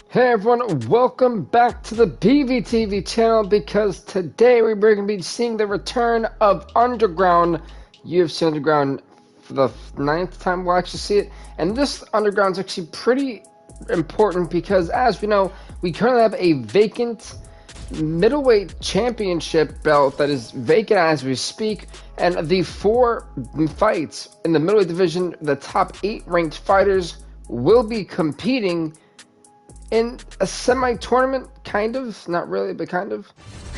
Hey everyone, welcome back to the BVTV channel because today we're going to be seeing the return of Underground, UFC Underground for the 9th time we'll actually see it. And this Underground is actually pretty important because, as we know, we currently have a vacant Middleweight Championship belt that is vacant as we speak. And the 4 fights in the Middleweight division, the top 8 ranked fighters will be competing in a semi-tournament, kind of, not really, but kind of,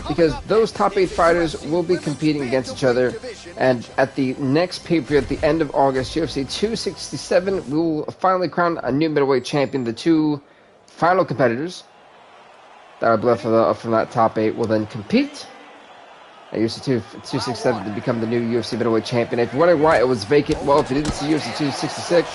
because those top 8 fighters will be competing against each other, and at the next pay-per-view at the end of August, UFC 267, we will finally crown a new middleweight champion. The 2 final competitors that are left from that top 8 will then compete at UFC 267 to become the new UFC middleweight champion. If you're wondering why it was vacant, well, if you didn't see UFC 266,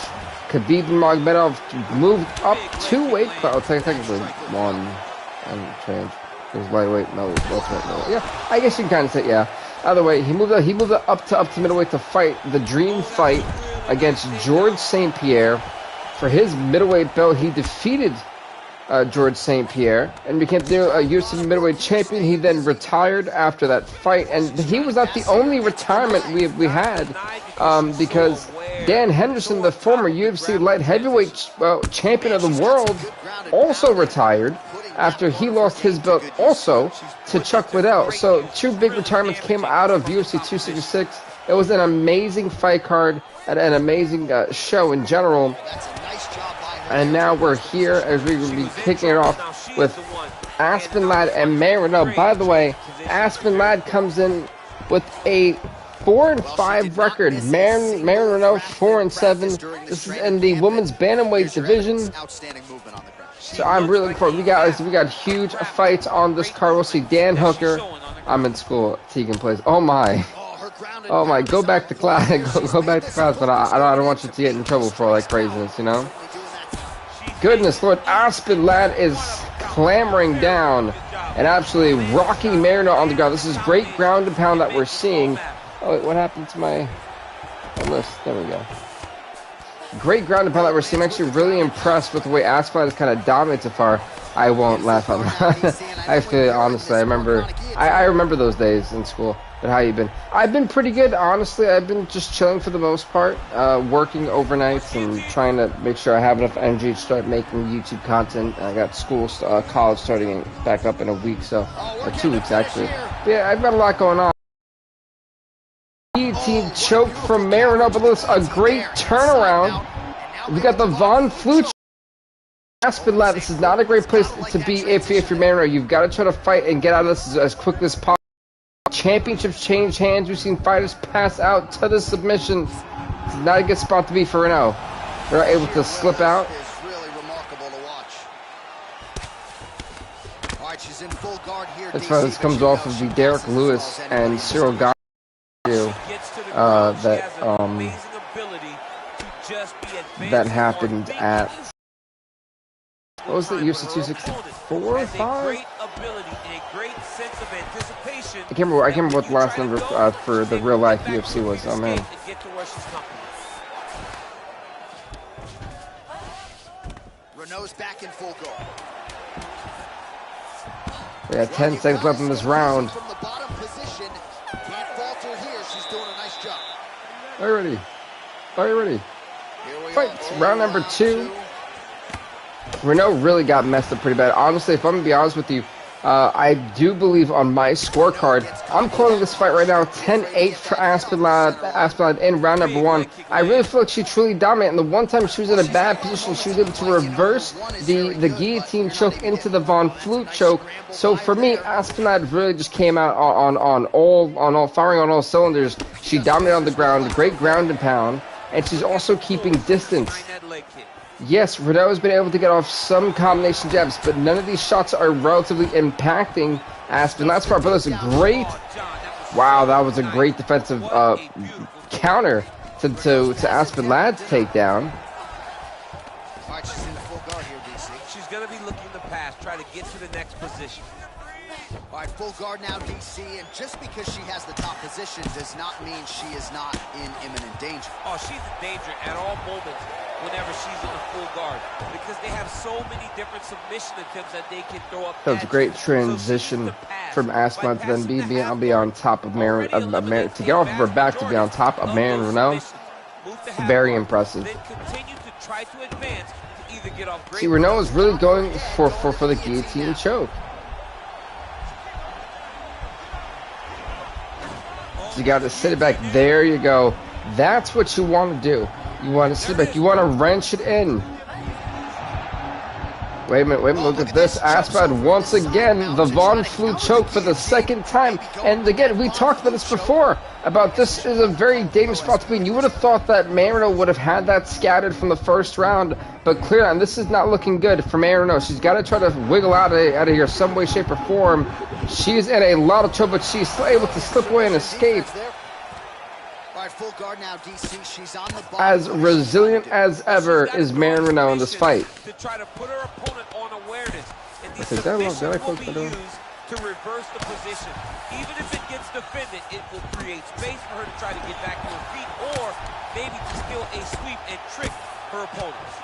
Khabib Nurmagomedov moved up 2 weight classes, technically 1 and change. It was lightweight, no, welterweight, no. Yeah, I guess you can kind of say, yeah. Either way, he moved up to middleweight to fight the dream fight against George St. Pierre for his middleweight belt. He defeated George St. Pierre and became the UFC middleweight champion. He then retired after that fight, and he was not the only retirement we had, because Dan Henderson, the former UFC light heavyweight champion of the world, also retired after he lost his belt also to Chuck Liddell. So 2 big retirements came out of UFC 266. It was an amazing fight card and an amazing show in general. And now we're here as we will be kicking it off with Aspen Ladd and Marin. By the way, Aspen Ladd comes in with a 4-5 record. Marin Renault 4-7. This is in the women's bantamweight division. So I'm really looking forward. We got huge fights on this card. We'll see Dan Hooker. I'm in school. Tegan plays. Oh my. Go back to class. Go back to class. But I don't want you to get in trouble for like craziness, you know. Goodness Lord, Aspen Ladd is clambering down and absolutely rocking Marin on the ground. This is great ground and pound that we're seeing. Oh, wait, what happened to my list? There we go. Great ground and pound that we're seeing. I'm actually really impressed with the way Aspen Ladd is kind of dominated so far. I won't laugh out loud. I feel, honestly, I remember those days in school. But how you been? I've been pretty good, honestly. I've been just chilling for the most part, working overnights and trying to make sure I have enough energy to start making YouTube content. I got college starting back up in a week, or 2 weeks actually. But yeah, I've got a lot going on. Guillotine choke from Marin up, but a great turnaround. We got the Von Flue. Aspen Ladd, this is not a great place to be if you're Marin. You've got to try to fight and get out of this as quickly as possible. Championships change hands. We've seen fighters pass out to the submission. It's not a good spot to be for Renault. They're able to slip out. As far as this comes off of the Derek Lewis and Cyril Gane that happened at, what was it, UFC 264 or 5? I can't remember what the last number for the real life UFC was. Oh man. Renault's back in full guard. We got 10 seconds left in this round. Are you ready? Are you ready? Fight! Round number 2. Renault really got messed up pretty bad. Honestly, if I'm going to be honest with you, I do believe on my scorecard, I'm calling this fight right now 10-8 for Aspen Ladd in round number 1. I really feel like she truly dominated, and the one time she was in a bad position, she was able to reverse the guillotine choke into the Von Flue choke. So for me, Aspen Ladd really just came out firing on all cylinders. She dominated on the ground, great ground and pound, and she's also keeping distance. Yes, Renault has been able to get off some combination jabs, but none of these shots are relatively impacting Aspen. That's far, but that's a great, wow, that was a great defensive counter to Aspen Ladd's takedown. She's going to be looking to pass, try to get to the next position. All right, full guard now, DC, and just because she has the top position does not mean she is not in imminent danger. Oh, she's in danger at all moments. whenever she's in a full guard, because they have so many different submission attempts that they can throw up. That was a great transition from Aspinall to then be on top of Marion, to get off of her back to be on top of Marion Renault. Very impressive. See, Renault is really going for the guillotine choke. So you got to sit it back. There you go. That's what you want to do. You want to sit back. You want to wrench it in. Wait a minute, look at this. Aspad once again, the Von Flue choke for the second time. And again, we talked about this before, about this is a very dangerous spot to be in. You would have thought that Marino would have had that scattered from the first round, but clearly, and this is not looking good for Marino. She's got to try to wiggle out of here some way, shape, or form. She's in a lot of trouble, but she's still able to slip away and escape. Full guard now, DC. She's on the as resilient as ever is Marion Renault in this fight. To try to put her opponent on awareness, and the submission will be used to reverse the position. Even if it gets defended, it will create space for her to try to get back to her feet, or maybe to steal a sweep and trick her opponents.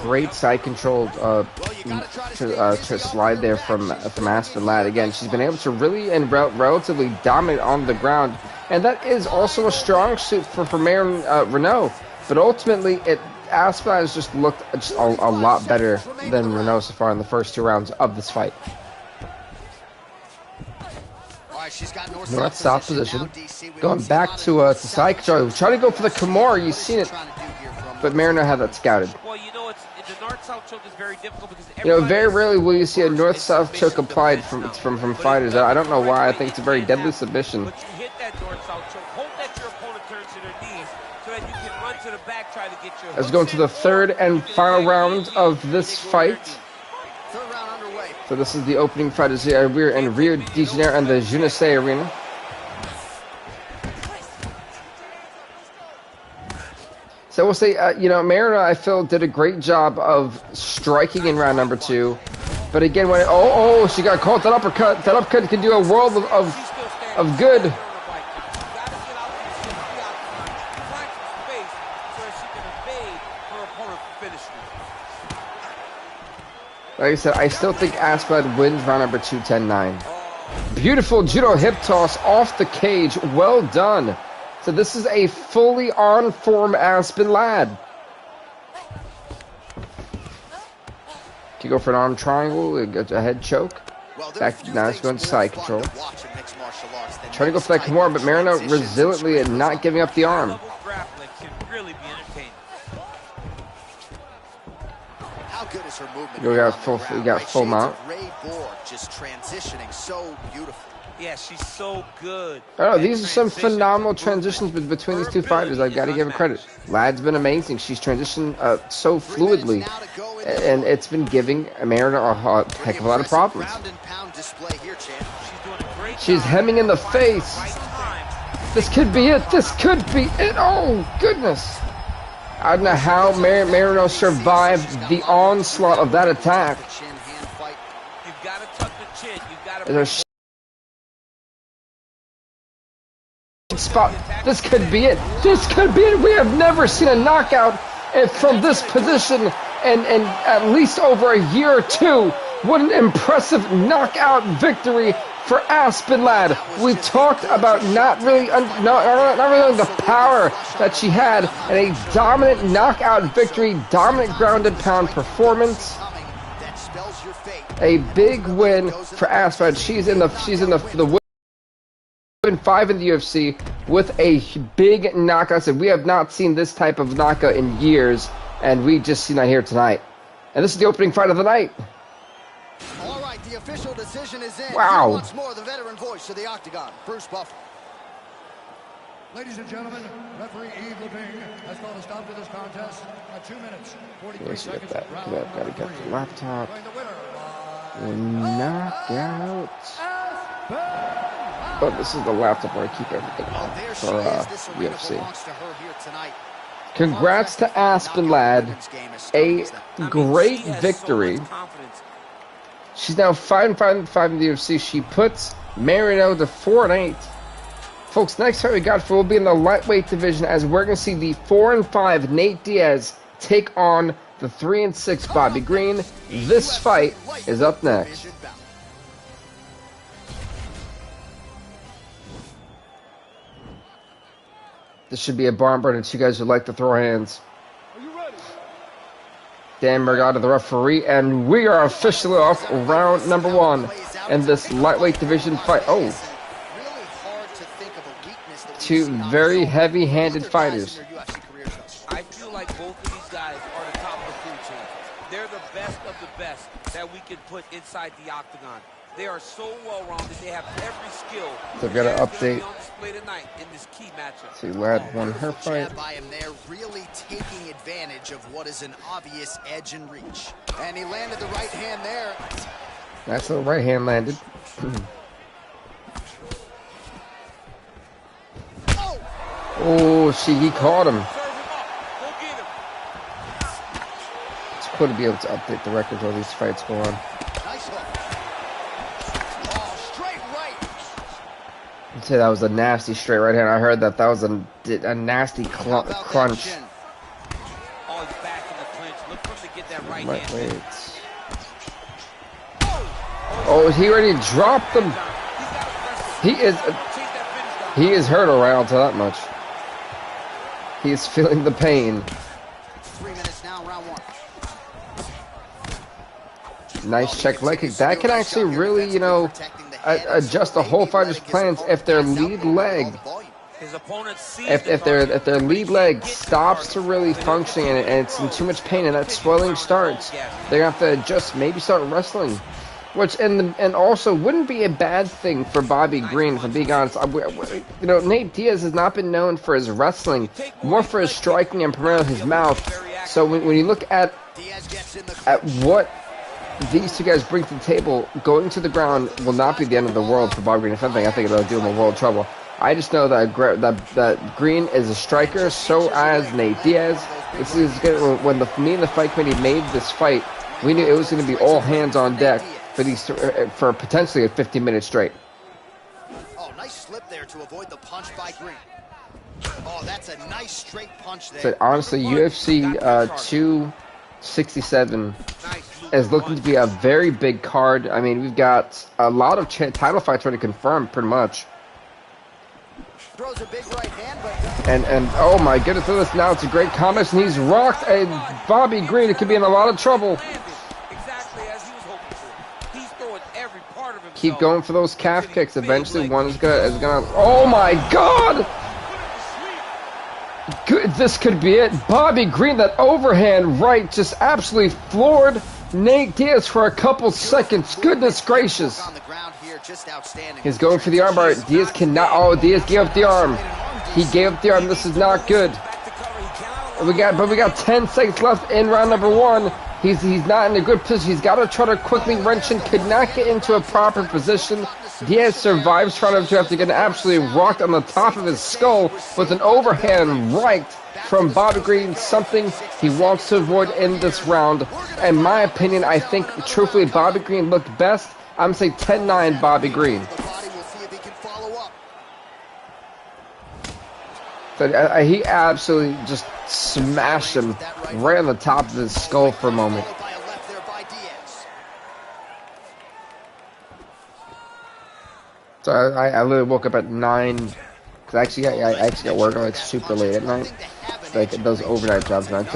Great side control to slide there from Aspen Ladd. Again, she's been able to really and relatively dominate on the ground, and that is also a strong suit for Marion Renault. But ultimately, Aspen has just looked a lot better than Renault so far in the first 2 rounds of this fight. North-south position. Going back to side control. Trying to go for the Kimura. You've seen it. But Marino had that scouted. Well, you know, the north-south choke is very difficult because very rarely will you see a north-south choke applied from fighters. I don't know why. I think it's a very deadly submission. But you hit that north-south choke. Hope that your opponent turns to their knees so that you can run to the back, try to get your. Let's go to the third and final round of this fight. Third round underway. So this is the opening fight. We're in Rio de Janeiro and the Jeunesse Arena. So we'll say, Marina, I feel, did a great job of striking in round number 2. But again, when she got caught. That uppercut can do a world of good. Like I said, I still think Aspad wins round number 2, 10-9. Beautiful judo hip toss off the cage. Well done. So this is a fully on-form Aspen Ladd. Can you go for an arm triangle, a head choke? Back, now it's going to side control. Trying to go for that Kimura, but Marino resiliently and not giving up the arm. We got full mount. Just transitioning so beautiful. Yeah, she's so good. Oh, these are some phenomenal transitions between these two fighters. I've got to give her credit. Ladd's been amazing. She's transitioned so fluidly, and it's been giving Marina a heck of a lot of problems. She's hemming in the face. This could be it. This could be it. Oh, goodness. I don't know how Marino survived the onslaught of that attack. You've got to tuck the chin. You've got to... spot. This could be it. This could be it. We have never seen a knockout from this position in at least over a year or 2. What an impressive knockout victory for Aspen Ladd. We talked about not really the power that she had in a dominant knockout victory, dominant ground and pound performance. A big win for Aspen. She's in the 5 in the UFC with a big knockout. So we have not seen this type of knockout in years, and we just seen that here tonight. And this is the opening fight of the night. All right, the official decision is in. Wow. Once more, the veteran voice of the Octagon, Bruce Buffer. Ladies and gentlemen, referee Eve Levine has called a stop to this contest at 2 minutes, 43 seconds. Got to get the laptop. Knockout. Oh, this is the laptop where I keep everything on for UFC. Congrats to Aspen Ladd. A great victory. She's now 5-5 in the UFC. She puts Marino to 4-8 Folks, next fight we got for will be in the lightweight division, as we're going to see the 4-5 Nate Diaz take on the 3-6 Bobby Green. This fight is up next. This should be a barn burner to you guys who like to throw hands. Dan Mergado, the referee, and we are officially off round number 1 in this lightweight division fight. Oh, two very heavy-handed fighters. I feel like both of these guys are the top of the food chain. They're the best of the best that we can put inside the octagon. They are so well-rounded. They have every skill. So got an update. On display tonight in this key matchup. See, Lad won her fight. By him there, really taking advantage of what is an obvious edge and reach. And he landed the right hand there. That's the right hand landed. Oh, he caught him. It's cool to be able to update the records while these fights go on. Nice hook. Oh, straight right. I'd say that was a nasty straight right hand. I heard that was a nasty crunch. Oh, he's back in the clinch. Look for him to get that right hand. Oh, he already dropped him. He is hurt alright, I'll tell that much. He is feeling the pain. 3 minutes now, round 1. Nice check leg kick. That can actually really, you know, adjust the whole fighter's plans if their lead leg, if their lead leg stops to really functioning and it's in too much pain and that swelling starts, they're gonna have to adjust, maybe start wrestling. Which and also wouldn't be a bad thing for Bobby Green, if I'm being honest. You know, Nate Diaz has not been known for his wrestling, more for his striking and primarily his mouth. So when you look at what these two guys bring to the table, going to the ground will not be the end of the world for Bobby Green. If anything, I think it'll do him a world of trouble. I just know that Green is a striker, so as Nate Diaz. This is good. When me and the fight committee made this fight, we knew it was going to be all hands on deck for potentially a 50-minute straight. Oh, nice slip there to avoid the punch by Green. Oh, that's a nice straight punch there. So honestly, UFC 267 is looking to be a very big card. I mean, we've got a lot of title fights already confirmed, pretty much. Throws a big right hand, but and oh my goodness, now it's a great combination. He's rocked a Bobby Green. It could be in a lot of trouble. Keep going for those calf kicks. Eventually, one is gonna. Oh my God! Good, this could be it. Bobby Green, that overhand right, just absolutely floored Nate Diaz for a couple seconds. Goodness gracious! He's going for the armbar. Diaz cannot. Oh, Diaz gave up the arm. He gave up the arm. This is not good. We got 10 seconds left in round number 1. He's not in a good position. He's got to try to quickly wrench in. Could not get into a proper position. Diaz survives trying to have to get absolutely rocked on the top of his skull with an overhand right from Bobby Green. Something he wants to avoid in this round. In my opinion, I think truthfully Bobby Green looked best. I'm going to say 10-9 Bobby Green. But he absolutely just smashed him right on the top of his skull for a moment. So I literally woke up at 9, because I actually got work on like super late at night. Like those overnight jobs, not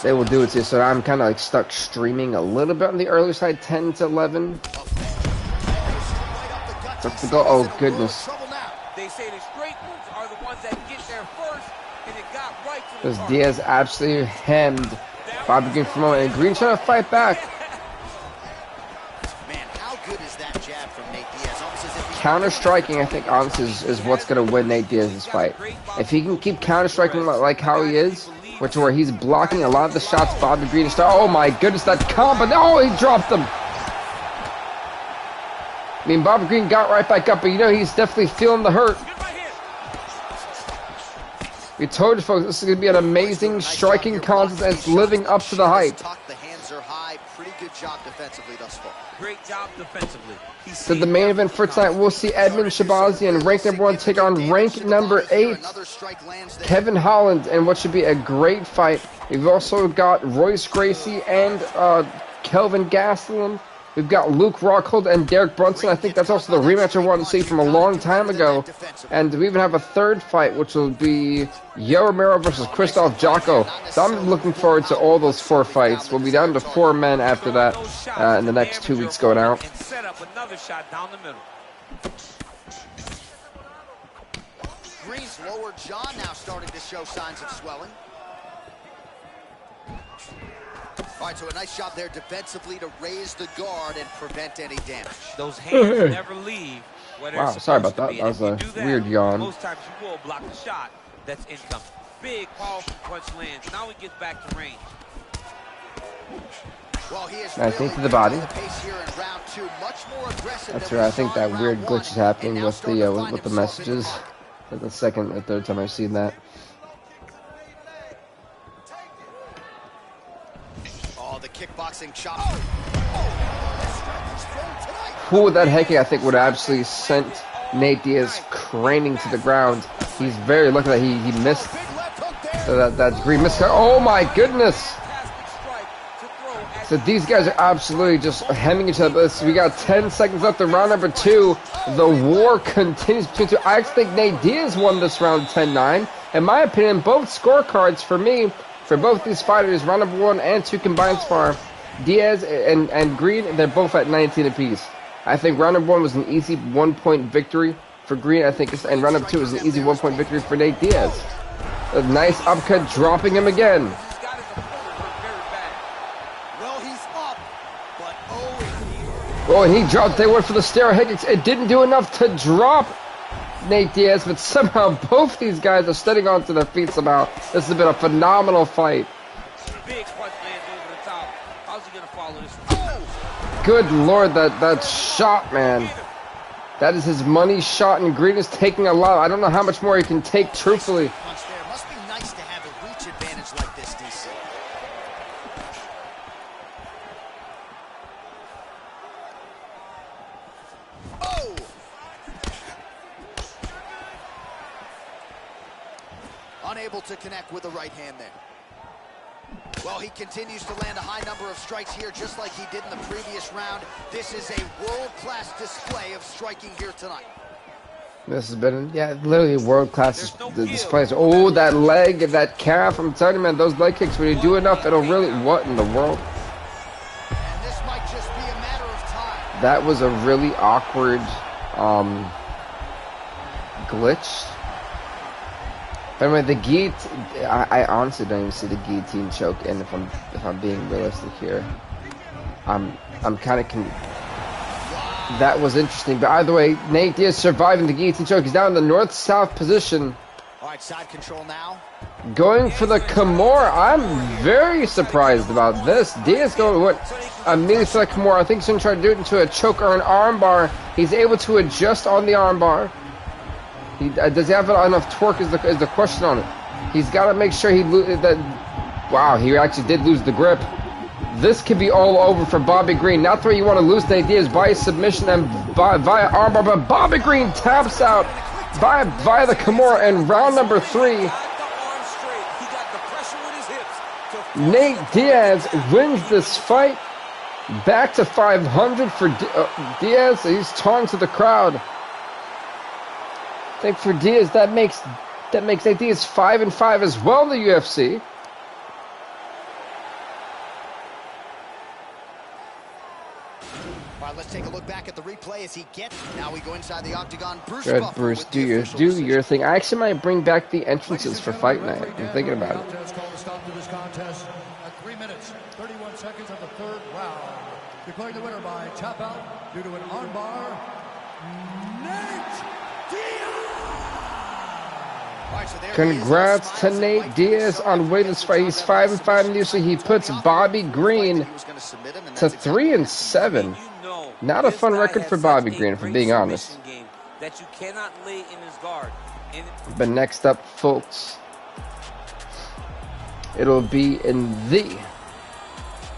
they will do it to you. So I'm kind of like stuck streaming a little bit on the early side, 10 to 11. Let's go. Oh goodness. They say the straight moves are the ones that get there first, and it got right to the Because Diaz absolutely hemmed Bobby Green for a moment, and Green trying to fight back. Man, how good is that jab from Nate Diaz? Almost as if Counter striking, I think, honestly, is what's going to win Nate Diaz's fight. If he can keep counter striking like how he is, where he's blocking a lot of the shots Bobby Green is. Oh my goodness, that combo! Oh, he dropped them. I mean, Bobby Green got right back up, but you know he's definitely feeling the hurt. We told you folks, this is going to be an amazing striking contest, and it's living up to the hype. The hands are high, pretty good job defensively thus far. Great job defensively. So the main event for tonight, we'll see Edmund Shabazian, ranked number 1, take on ranked number 8, Kevin Holland, and what should be a great fight. We've also got Royce Gracie and Kelvin Gastelum. We've got Luke Rockhold and Derek Brunson. I think that's also the rematch I wanted to see from a long time ago. And we even have a third fight, which will be Yo Romero versus Christoph Jocko. So I'm looking forward to all those 4 fights. We'll be down to 4 men after that in the next 2 weeks going out. And set up another shot down the middle. Green's lower jaw now starting to show signs of swelling. All right, so a nice job there defensively to raise the guard and prevent any damage. Those hands never leave. Wow, sorry about that. That was a weird yawn. Most times you will block the shot that's incoming. Big, powerful punch lands. Now he gets back to range. Well, he is nice knee to the body. That's where I think that weird glitch is happening with the messages. That's the second or third time I've seen that. The kickboxing chop. Ooh, that head kick I think would have absolutely sent Nate Diaz craning to the ground. He's very lucky that he missed that green miss. Oh my goodness! So these guys are absolutely just hemming each other. So we got 10 seconds left in round number 2. The war continues between two. I actually think Nate Diaz won this round 10-9. In my opinion, both scorecards for me. For both these fighters, round number 1 and 2 combined spar, Diaz and Green, they're both at 19 apiece. I think round number 1 was an easy 1-point victory for Green, and round number 2 was an easy 1-point victory for Nate Diaz. A nice upcut, dropping him again. Well, he's up, but oh, and he dropped. They went for the steroid head kicks. It didn't do enough to drop Nate Diaz, but somehow both these guys are stepping onto their feet somehow. This has been a phenomenal fight. Big punch lands over the top. How's he gonna follow this? Oh! Good lord, that shot, man. That is his money shot, and Green is taking a lot. I don't know how much more he can take, truthfully. Must be nice to have a reach advantage like this, DC. Oh! Unable to connect with the right hand there. Well, he continues to land a high number of strikes here, just like he did in the previous round. This is a world-class display of striking here tonight. This has been, literally world-class displays. Oh, that leg, that calf. I'm telling you, man, those leg kicks, when you do enough, it'll really, what in the world? And this might just be a matter of time. That was a really awkward glitch. By the way, the guillotine, I honestly don't even see the guillotine choke, and if I'm being realistic here, I'm kind of that was interesting. But either way, Nate Diaz surviving the guillotine choke. He's down in the north-south position. All right, side control now. Going for the Kimura. I'm very surprised about this. Diaz going immediately for the Kimura. I think he's going to try to do it into a choke or an armbar. He's able to adjust on the armbar. Does he have enough torque is the question on it. He's got to make sure wow, he actually did lose the grip. This could be all over for Bobby Green. Not where you want to lose the ideas by submission and via armbar, but Bobby Green taps out via the Kimura in round number 3. Nate Diaz wins this fight. Back to 500 for Diaz. He's taunting to the crowd. I think for Diaz, that makes Nate Diaz 5-5 as well in the UFC. All right, let's take a look back at the replay as he gets. Now we go inside the octagon. Good, Bruce. Do your thing. I actually might bring back the entrances for fight night. I'm thinking about it. Stop to this contest at 3 minutes, 31 seconds of the third round. Declaring the winner by tap out due to an armbar, Nate Diaz. Right, so congrats to Nate Diaz on winning this fight. He's 5-5 in the UFC. He puts Bobby Green to 3-7. Not a fun record for Bobby Green, if I'm being honest. That you cannot lay in his guard. But next up, folks, it'll be in the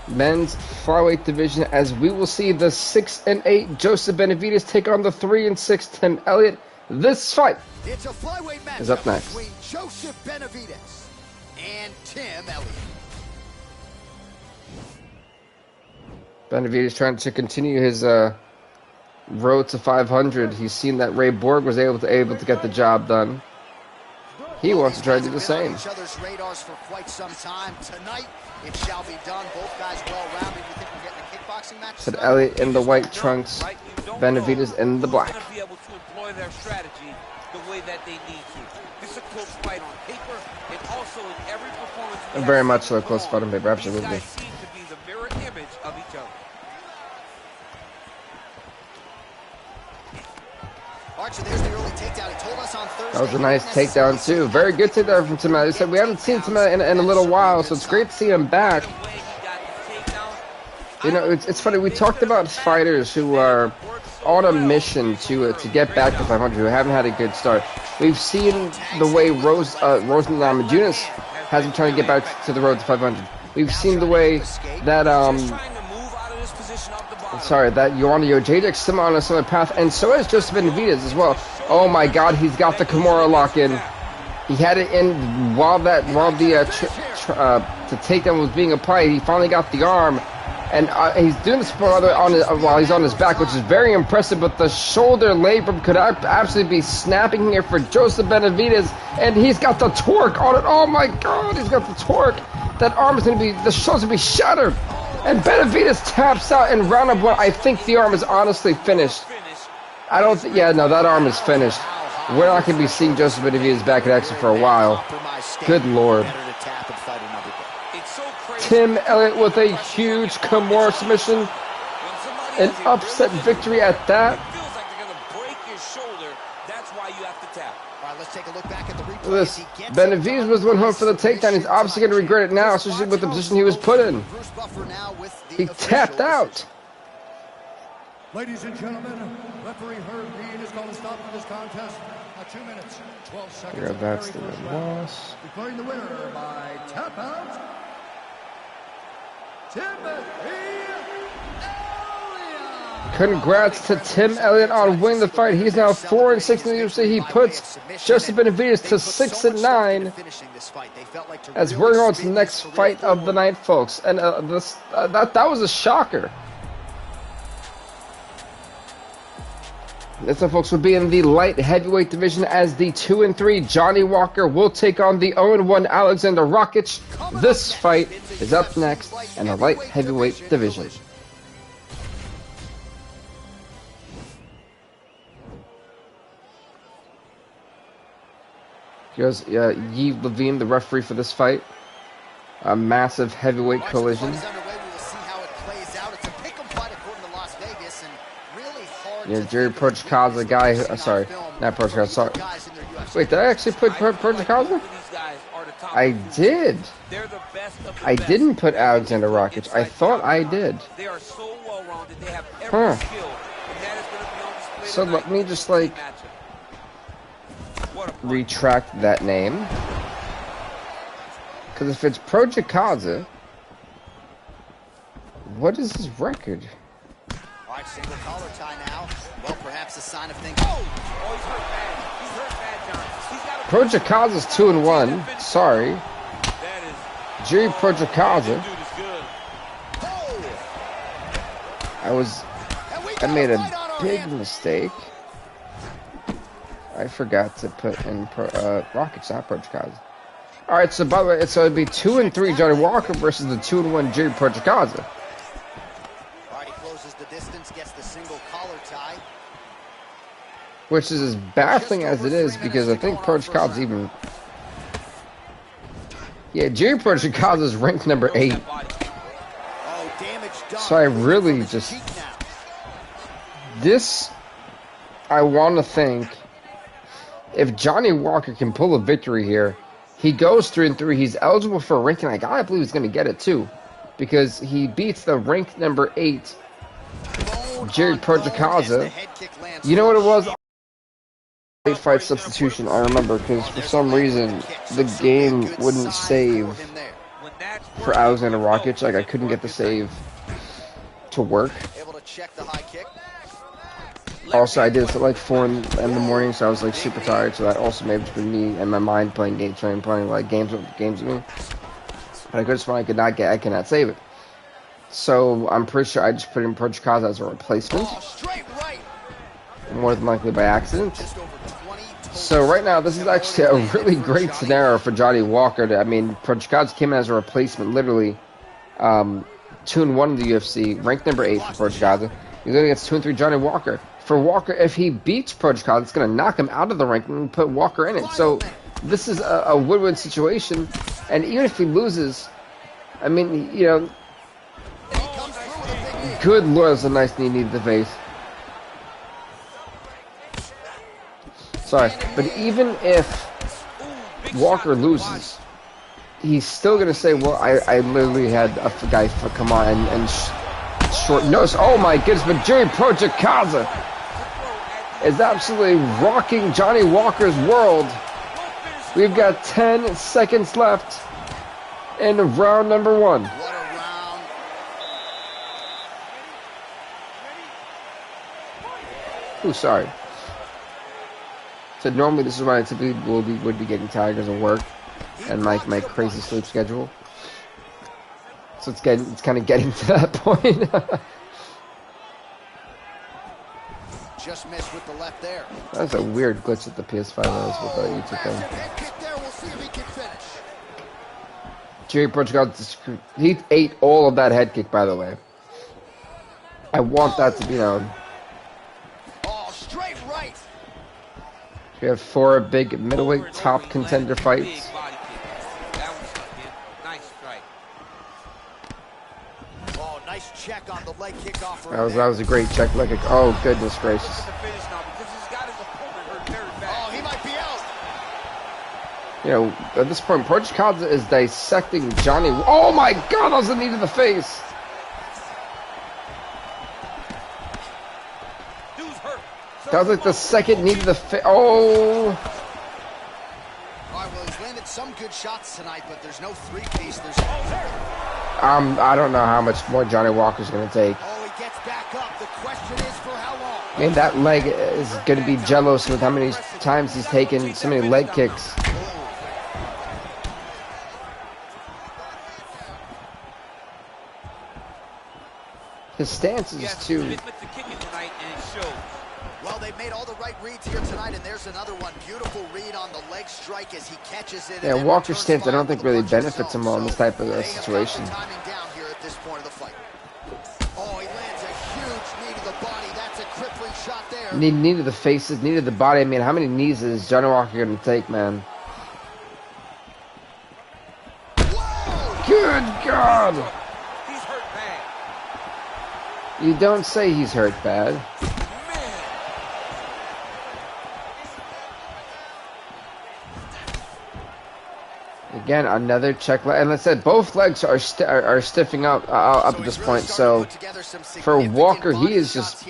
men's flyweight division, as we will see the 6-8 Joseph Benavidez take on the 3-6 Tim Elliott. This fight It's a flyweight match is up next. between Joseph Benavidez and Tim Elliott. Benavidez trying to continue his road to 500. He's seen that Ray Borg was able to get the job done. He wants to try to do the same. Each other's radars for quite some time. Tonight, it shall be done. Both guys well-rounded. You think we're getting a kickboxing match? Said Elliott in the white trunks, Benavidez in the black. Be able to employ their strategy the way that they need to. This is a close fight on paper, and also in every performance. Very much so, close fight on paper, absolutely. These guys seem to be the mirror image of each other. Archer, there's the early takedown. He told us on Thursday. That was a nice takedown too. Very good takedown from Tim Elliott. He said we haven't seen Tim Elliott in a little while, so it's great to see him back. You know, it's funny. We talked about fighters who are on a mission to get back to 500, who haven't had a good start. We've seen the way Rose Namajunas has been trying to get back to the road to 500. We've seen the way that that Joanna Jędrzejczyk still on a similar path, and so has Joseph Benavidez as well. Oh my God, he's got the Kimura lock in. He had it in while the takedown was being applied. He finally got the arm, and he's doing this while he's on his back, which is very impressive. But the shoulder labrum could absolutely be snapping here for Joseph Benavidez, and he's got the torque on it. Oh my God, he's got the torque. That arm is the shoulder's gonna be shattered. And Benavidez taps out in round of one. I think the arm is honestly finished. I don't think, yeah, no, that arm is finished. We're not going to be seeing Joseph Benavidez back in action for a while. Good Lord. Tim Elliott with a huge Kimura submission. An upset victory at that. This Benavidez was the one home for the takedown. He's obviously going to regret it now, especially with the position he was put in. He tapped out. Ladies and gentlemen, referee Herb Dean is going to stop for this contest at 2 minutes, 12 seconds. Yeah, that's the loss. Declaring the winner by tap out, Timothy. Congrats to Tim Elliott on winning the fight. He's now 4-6 in the UFC. He puts Joseph Benavidez to 6-9. As we're on to the next fight of the night, folks. And that was a shocker. This one, folks, will be in the light heavyweight division, as the 2-3 Johnny Walker will take on the 0-1 Alexander Rakic. This fight is up next in the light heavyweight division. Here's Yves Levine, the referee for this fight. A massive heavyweight collision. Yeah, Jerry Prochazka, guy. Sorry, not Prochazka. Sorry. Wait, did I actually put Prochazka? I did. I didn't put Alexander Rakic. I thought I did. Huh. So let me just retract that name, because if it's Prochazka, what is his record? All right, single collar tie now. Well, perhaps a sign of things. Oh, he's hurt bad. He's hurt bad, John. Prochazka's 2-1. Sorry. That is Jerry Prochazka. I made a big mistake. I forgot to put in Rakic, not Prochazka. All right, so by the way, it'd be 2-3 Johnny Walker versus the 2-1 Jerry Prochazka. All right, he closes the distance, gets the single collar tie. Which is as baffling as it is, because I think Prochazka's even. Yeah, Jerry Prochazka is ranked number 8. So I really just. This, I want to think. If Johnny Walker can pull a victory here, he goes 3-3. He's eligible for a ranking. I gotta believe he's going to get it too, because he beats the ranked number 8 Jerry Prochazka. You know what it was? Fight substitution. I remember, because for some reason the game wouldn't save. When that for Alexander Rakic. Like, I couldn't get the save to work. Able to check the high kick. Also, I did this at like 4 in the morning, so I was like super tired. So that also made it me and my mind playing games, playing like games with me. But I I cannot save it. So I'm pretty sure I just put in Prochikaza as a replacement, more than likely by accident. So right now, this is actually a really great scenario for Johnny Walker. Prochikaza came in as a replacement, literally 2-1 in the UFC, ranked number 8 for Prochikaza. He's going against 2-3 Johnny Walker. For Walker, if he beats Prochikaza, it's going to knock him out of the ranking and put Walker in it. So this is a win-win situation. And even if he loses, I mean, you know, good lord, that's a nice knee to the face. Sorry, but even if Walker loses, he's still going to say, well, I literally had a guy come on and short notice. Oh my goodness, but Jerry Prochikaza is absolutely rocking Johnny Walker's world. We've got 10 seconds left in round number 1. Oh, sorry. So normally this is when I typically would be getting tired because of work and my crazy sleep schedule. So it's kind of getting to that point. Just missed with the left there. That's a weird glitch at the PS5 with the YouTube thing. Jerry Prochikaza, he ate all of that head kick, by the way. I want that to be known. Oh, straight right. We have 4 big middleweight top contender fights. Nice check on the leg kick off. That was a great check leg kick. Oh goodness gracious. Oh, he might be out. You know, at this point, Prochikaza is dissecting Johnny. Oh my god, that was a knee to the face. That was like the second knee to the face. Oh. All right, well, he's landed some good shots tonight, but there's no three-piece. I don't know how much more Johnny Walker's going to take. Oh, he gets back up. The question is for how long? I mean, that leg is going to be jealous with how many times he's taken so many leg kicks. His stance is too... Well, they've made all the right reads here tonight, and there's another one. Beautiful read on the leg strike as he catches it. Yeah, Walker's stance I don't think really benefits him well in this type of situation. Timing down here at this point of the fight. Oh, he lands a huge knee to the body. That's a crippling shot there. Knee to the faces, knee to the body. I mean, how many knees is Johnny Walker going to take, man? Whoa! Good God! He's hurt bad. You don't say he's hurt bad. Again, another check leg, and I said both legs are stiffing up at this point. So for Walker, he is just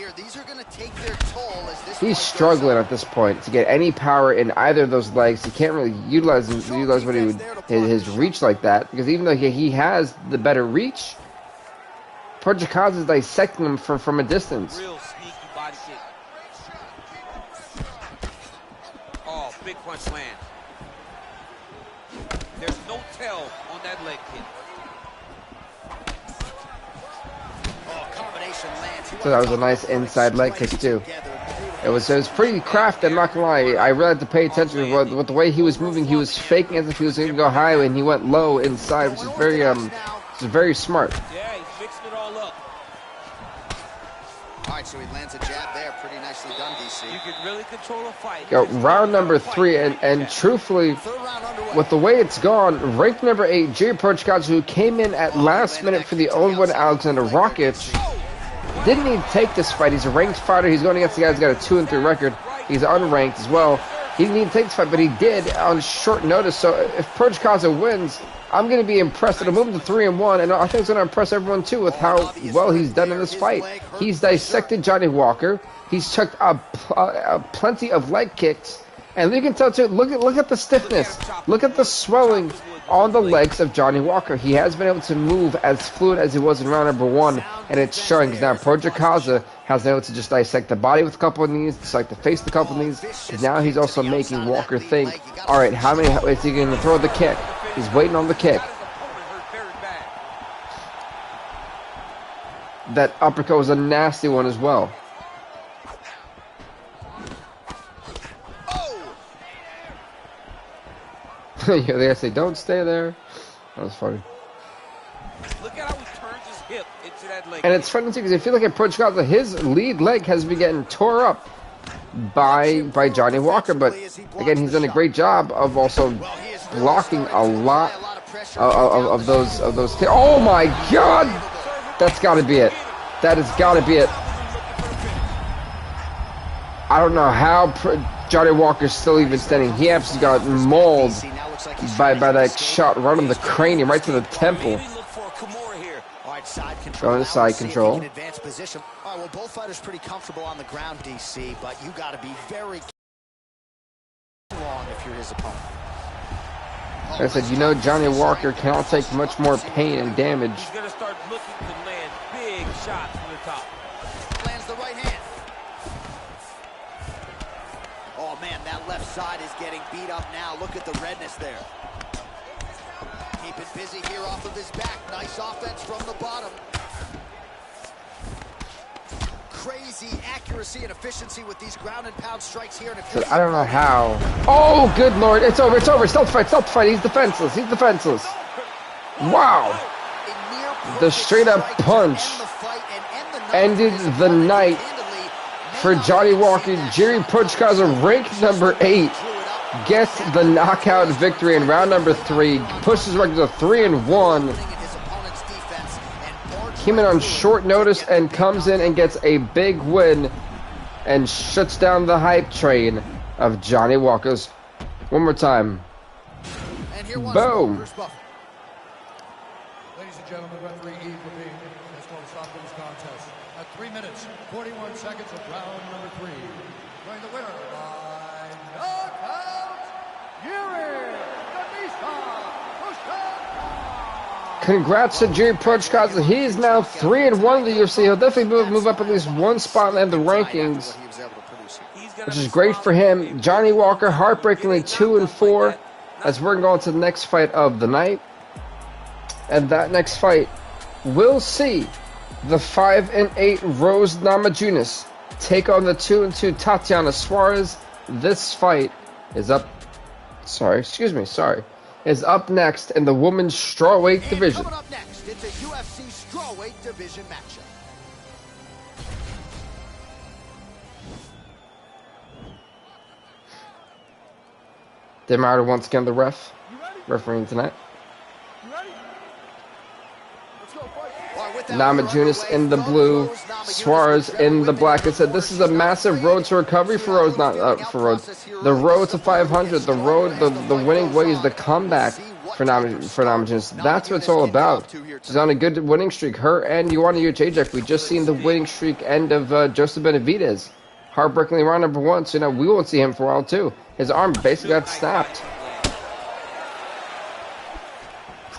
he's struggling at this point to get any power in either of those legs. He can't really utilize what he would his reach like that, because even though he has the better reach, Prochikaza is dissecting him from a distance. Real sneaky body kick. Oh, big punch land. There's no tell on that leg kick. Oh, combination lands. So that was a nice inside leg kick too. It was pretty crafty, I'm not gonna lie. I really had to pay attention with the way he was moving. He was faking as if he was going to go high, and he went low inside, which is very smart. Yeah, he's mixing it all up. All right, so he lands a jab there. Pretty nicely done, DC. You can really control a fight. Go round number 3, and truthfully, with the way it's gone, ranked number 8, Jerry Prochikaza, who came in at last minute for the 0-1 Alexander Rakic, didn't even take this fight. He's a ranked fighter. He's going against the guy who's got a 2-3 record. He's unranked as well. He didn't even take this fight, but he did on short notice. So if Prochikaza wins, I'm going to be impressed. It'll move him to 3-1, and I think it's going to impress everyone too with how well he's done in this fight. He's dissected Johnny Walker. He's chucked plenty of leg kicks, and you can tell too. Look at the stiffness. Look at the swelling on the legs of Johnny Walker. He has been able to move as fluid as he was in round number 1, and it's showing because now Projikaza has been able to just dissect the body with a couple of knees, dissect the face with a couple of knees. Now he's also making Walker think, all right, how many is he going to throw the kick? He's waiting on the kick. That uppercut was a nasty one as well. Yeah, they say, don't stay there. That was funny. Look at how he turns his hip into that leg. And it's funny too because I feel like at Projikaza, his lead leg has been getting tore up by Johnny Walker, but again, he's done a great job of also blocking a lot of those. Oh my God! That's got to be it. That has got to be it. I don't know how Johnny Walker's still even standing. He absolutely got mauled by that shot right on the cranium, right to the temple. Going to side control. All right, well, both fighters pretty comfortable on the ground, DC, but you got to be very wrong if you're his opponent. Like I said, you know Johnny Walker cannot take much more pain and damage. He's going to start looking to land big shots from the top. Lands the right hand. Oh, man, that left side is getting beat up now. Look at the redness there. Keeping busy here off of his back. Nice offense from the bottom. Crazy accuracy and efficiency with these ground and pound strikes here. And I don't know how. Oh, good Lord. It's over. It's over. Stealth fight. He's defenseless. Wow. The straight up punch ended the night for Johnny Walker. Jerry Projikaza, ranked number 8, gets the knockout victory in round number 3, pushes his record to 3-1. Came in on short notice and comes in and gets a big win and shuts down the hype train of Johnny Walker's. One more time. Boom. Ladies and gentlemen, referee Ep51 has called a stop to this contest at 3 minutes, 41 seconds of round number 3. Going the winner by knockout, Yuri Congrats to Jerry Projikaza. He is now 3-1 in the UFC. He'll definitely move up at least one spot in the rankings, which is great for him. Johnny Walker, heartbreakingly 2-4, as we're going to the next fight of the night. And that next fight will see the 5-8 Rose Namajunas take on the 2-2 Tatiana Suarez. This fight is up. Is up next in the women's strawweight division. Coming up next, it's a UFC strawweight division matchup. Demar once again the refereeing tonight. Namajunas in the blue, Suarez in the black. I said this is a massive road to recovery for Rose, for Rose. The road to 500, the winning ways, the comeback for Namajunas. That's what it's all about. She's on a good winning streak. Her and Joanna Jędrzejczyk. We just seen the winning streak end of Joseph Benavidez. Heartbreakingly round number 1. So we won't see him for a while too. His arm basically got snapped.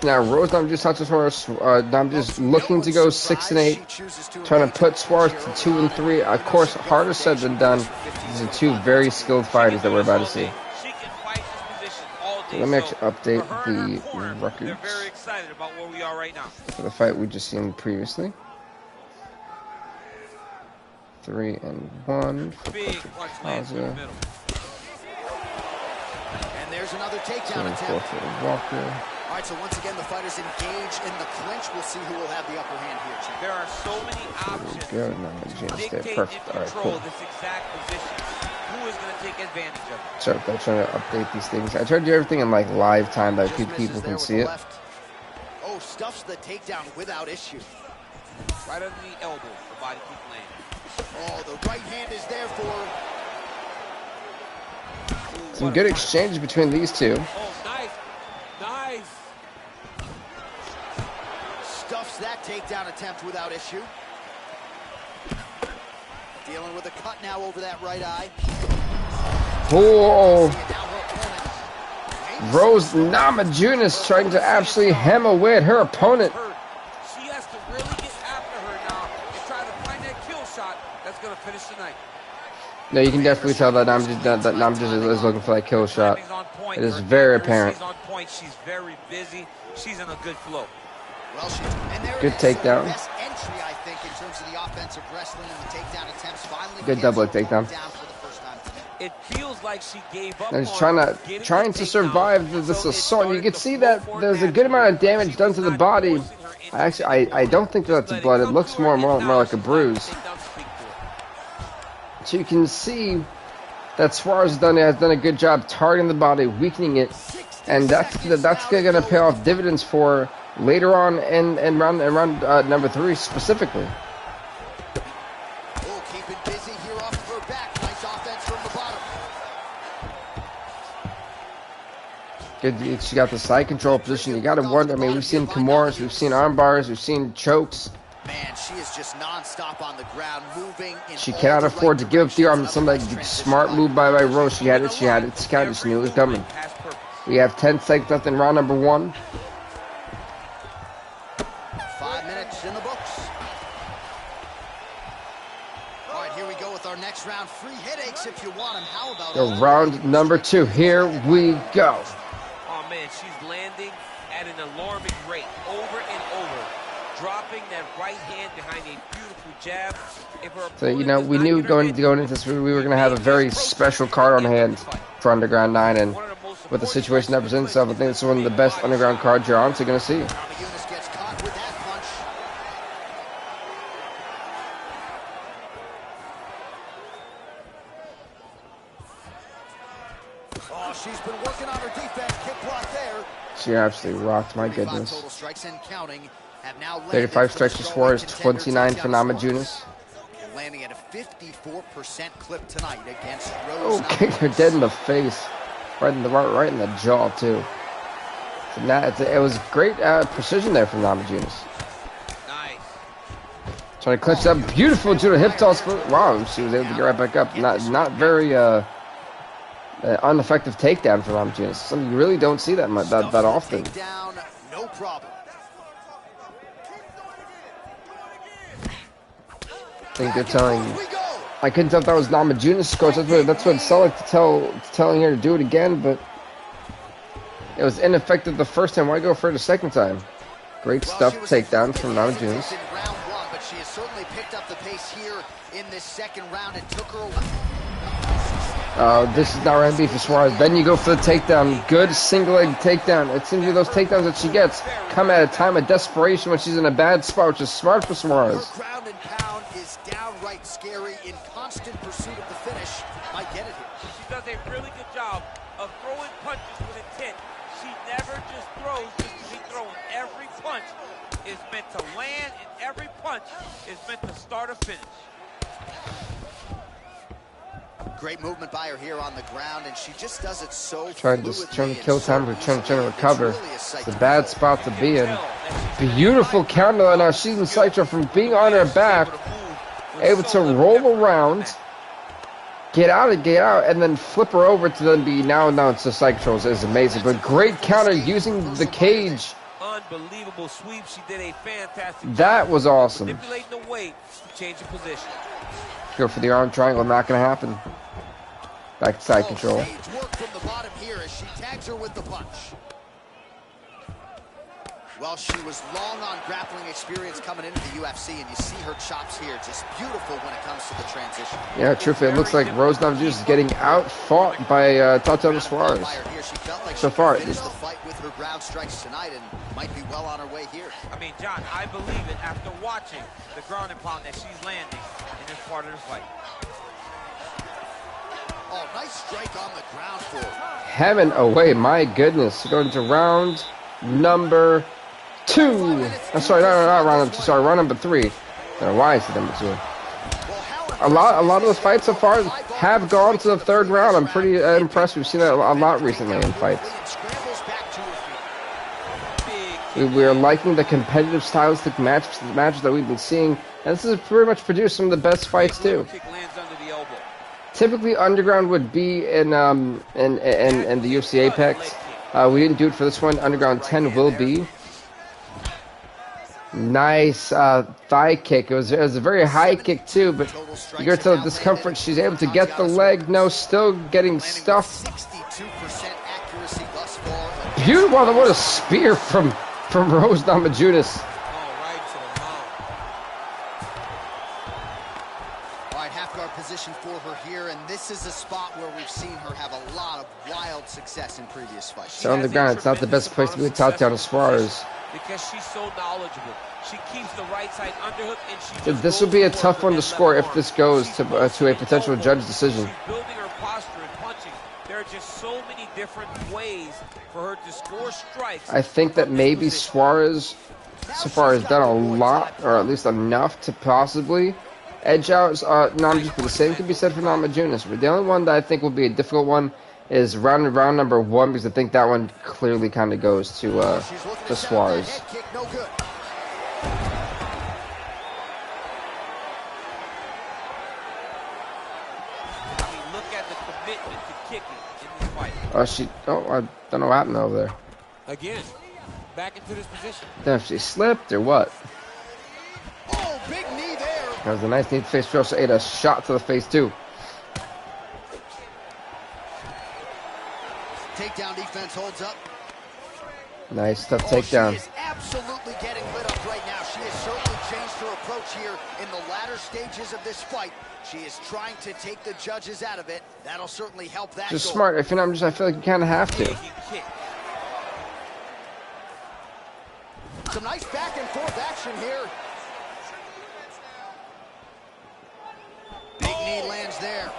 Now Rose Namajunas looking to go 6-8, trying to put Suarez to 2-3. Of course, harder said than done. These are two very skilled fighters that we're about to see. So let me actually update the records for the fight we just seen previously. 3-1 for Projikaza. And there's another takedown attempt. For Walker. All right, so once again, the fighters engage in the clinch. We'll see who will have the upper hand here, Chief. There are so many options. There we go. Dictate Perfect. and All right, control cool. this exact position. Who is going to take advantage of it? Sorry, I'm trying to update these things. I try to do everything in like live time that people can see it. Oh, stuffs the takedown without issue. Right under the elbow, the body keeps landing. Oh, the right hand is there for... Some good exchanges between these two. Oh, nice. Nice. Stuffs that takedown attempt without issue. Dealing with a cut now over that right eye. Oh. Rose Namajunas trying to absolutely hem away at her opponent. She has to really get after her now and try to find that kill shot that's going to finish tonight. No, you can definitely tell that Namajunas is looking for that kill shot. It is very apparent. She's on point. She's very busy. She's in a good flow. Good takedown. Best entry, I think, in terms of the offensive wrestling and the takedown attempts. Finally, good double takedown. It feels like she gave up. And she's trying to survive this assault. You can see that there's a good amount of damage done to the body. I don't think that's blood. It looks more like a bruise. So you can see that Suarez has done a good job targeting the body, weakening it, and that's going to pay off dividends for later on in round number 3 specifically. Oh, keeping busy here off of her back. Nice offense from the bottom. Good, she got the side control position. You got to wonder. I mean, we've seen Kimuras, we've seen arm bars, we've seen chokes. Man, she is just non-stop on the ground, moving. She cannot afford to give up the arm. Somebody smart move by Rose. She had it. She scouted. She knew it was coming. We have 10 seconds left in round number 1. 5 minutes in the books. All right, here we go with our next round. Free headaches if you want them. How about round number 2? Here we go. Oh man, she's landing at an alarming rate, over and over, dropping that right hand behind a beautiful jab. So you know, we knew going into this, we were going to have a very special card on hand for Underground 9, and with the situation that presents itself, I think it's one of the best Underground cards you're honestly going to see. She's been working on her defense. Kick block there. She absolutely rocked, my goodness. Total strikes and counting have now 35 strikes for Suarez, 29 for Namajunas. Landing at a 54% clip tonight against Rose. Oh, kicked her dead in the face. Right in the jaw, too. So now it was great precision there from Namajunas. Nice. Trying to clinch that beautiful judo hip toss. Wow, she was able to get right back up. Not very ineffective takedown for Namajunas. Something you really don't see that often. Takedown, no problem. I think they're telling. I couldn't tell if that was Namajunas' coach. That's what it sounded like telling her to do it again, but it was ineffective the first time. Why go for it the second time? Great stuff, takedown from Namajunas. In round 1, but she has certainly picked up the pace here in this second round and took her away. This is not round B for Suarez. Then you go for the takedown. Good single-leg takedown. It seems like those takedowns that she gets come at a time of desperation when she's in a bad spot, which is smart for Suarez. Her ground and pound is downright scary. In constant pursuit of the finish, might get it here. She does a really good job of throwing punches with intent. She never just throws just to be throwing. Every punch is meant to land, and every punch is meant to start or finish. Great movement by her here on the ground, and she just does it so trying to kill time, trying to recover. It's a bad spot to be in. Beautiful counter. Now she's in Cytro from being on her back, able to roll around, get out, and then flip her over to then be now it's the Cytro is amazing. But great counter using the cage. Unbelievable sweep. She did a fantastic job. That was awesome. Manipulating the weight to change the position. Go for the arm triangle. Not going to happen. Back to side control. Work from the bottom here as she tags her with the punch. Well, she was long on grappling experience coming into the UFC, and you see her chops here, just beautiful when it comes to the transition. Yeah, truthfully, it looks like Rose Namajunas is getting out-fought by Tatiana Suarez. So far, Finished the fight with her ground strikes tonight, and might be well on her way here. I mean, John, I believe it after watching the ground and pound that she's landing in this part of the fight. Oh, nice strike on the ground for her. Hemming away, my goodness. Going to round number 2. I'm sorry, not round number 2. Sorry, round number 3. I don't know why I said number 2. A lot of those fights so far have gone to the 3rd round. I'm pretty impressed. We've seen that a lot recently in fights. We are liking the competitive stylistic matches that we've been seeing, and this has pretty much produced some of the best fights too. Typically, Underground would be in the UFC Apex, We didn't do it for this one. Underground 10 will be. Nice thigh kick. It was a very high kick too, but you can tell the discomfort. She's able to get the leg. No, still getting stuffed. Beautiful. What a spear from Rose Namajunas. Position for her here, and this is a spot where we've seen her have a lot of wild success in previous fights. So on the ground, it's not the best place to be with Tatiana Suarez. Because she's so knowledgeable. She keeps the right side underhook, and she this will be a tough one to score if this goes to a potential judge decision. She's building her posture and punching. There are just so many different ways for her to score strikes. I think that maybe Suarez so far has done a lot, or at least enough, to possibly edge out Namajunas. The same can be said for Namajunas. But the only one that I think will be a difficult one is round number 1, because I think that one clearly kind of goes to Suarez. Look at the commitment to kicking in this fight. I don't know what happened over there. Again, back into this position. Damn, she slipped or what? Oh, big knee there. That was a nice knee to the face. She also ate a shot to the face too. Takedown defense holds up. Nice tough takedown. She is absolutely getting lit up right now. She has certainly changed her approach here in the latter stages of this fight. She is trying to take the judges out of it. That'll certainly help that. Just smart. If you're not, I feel like you kind of have to. Some nice back and forth action here. Big knee lands there.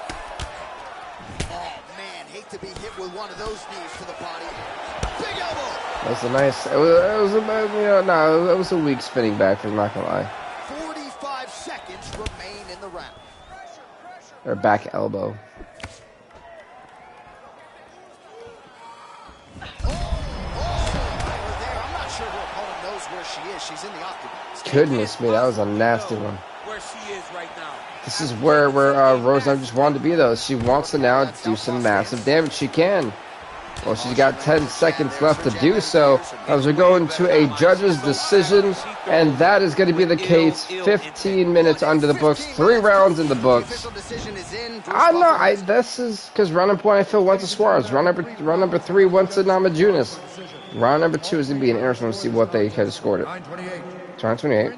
Oh man, hate to be hit with one of those knees to the body. Big elbow. That's a nice. It was a weak spinning back. I'm not gonna lie. 45 seconds remain in the round. Or back elbow. She's in the octagon. Goodness me, that was a nasty one. Where she is right now. This is where Rose just wanted to be though. She wants to now do some massive damage. She can. Well, she's got 10 seconds left to do so as we go into a judge's decision, and that is going to be the case. 15 minutes under the books, 3 rounds in the books. This is because round number 1 I feel went to Suarez. Round number 3 went to Namajunas. Round number 2 is going to be an interesting to see what they kind of scored it. Round 28,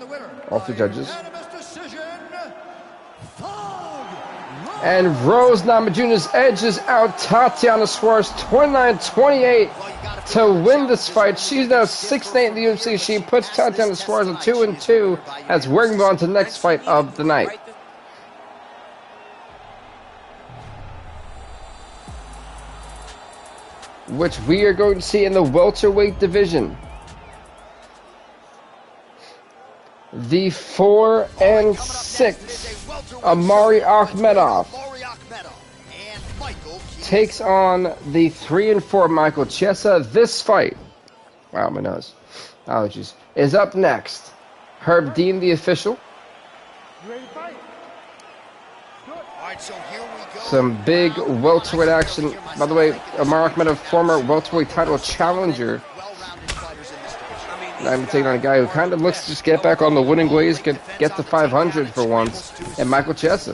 all 3 judges. And Rose Namajunas edges out Tatiana Suarez 29-28 to win this fight. She's now 6-8 in the UFC. She puts Tatiana Suarez at 2-2 as we're going to go on to the next fight of the night. Which we are going to see in the welterweight division. The 4 and 6 Amari Akhmedov takes on the 3 and 4 Michael Chiesa. This fight, wow, my nose, allergies, is up next. Herb Dean, the official. Some big welterweight action. By the way, Amari Akhmedov, former welterweight title challenger. I'm taking on a guy who kind of looks to just get back on the winning ways, get to 500 for once, and Michael Chiesa.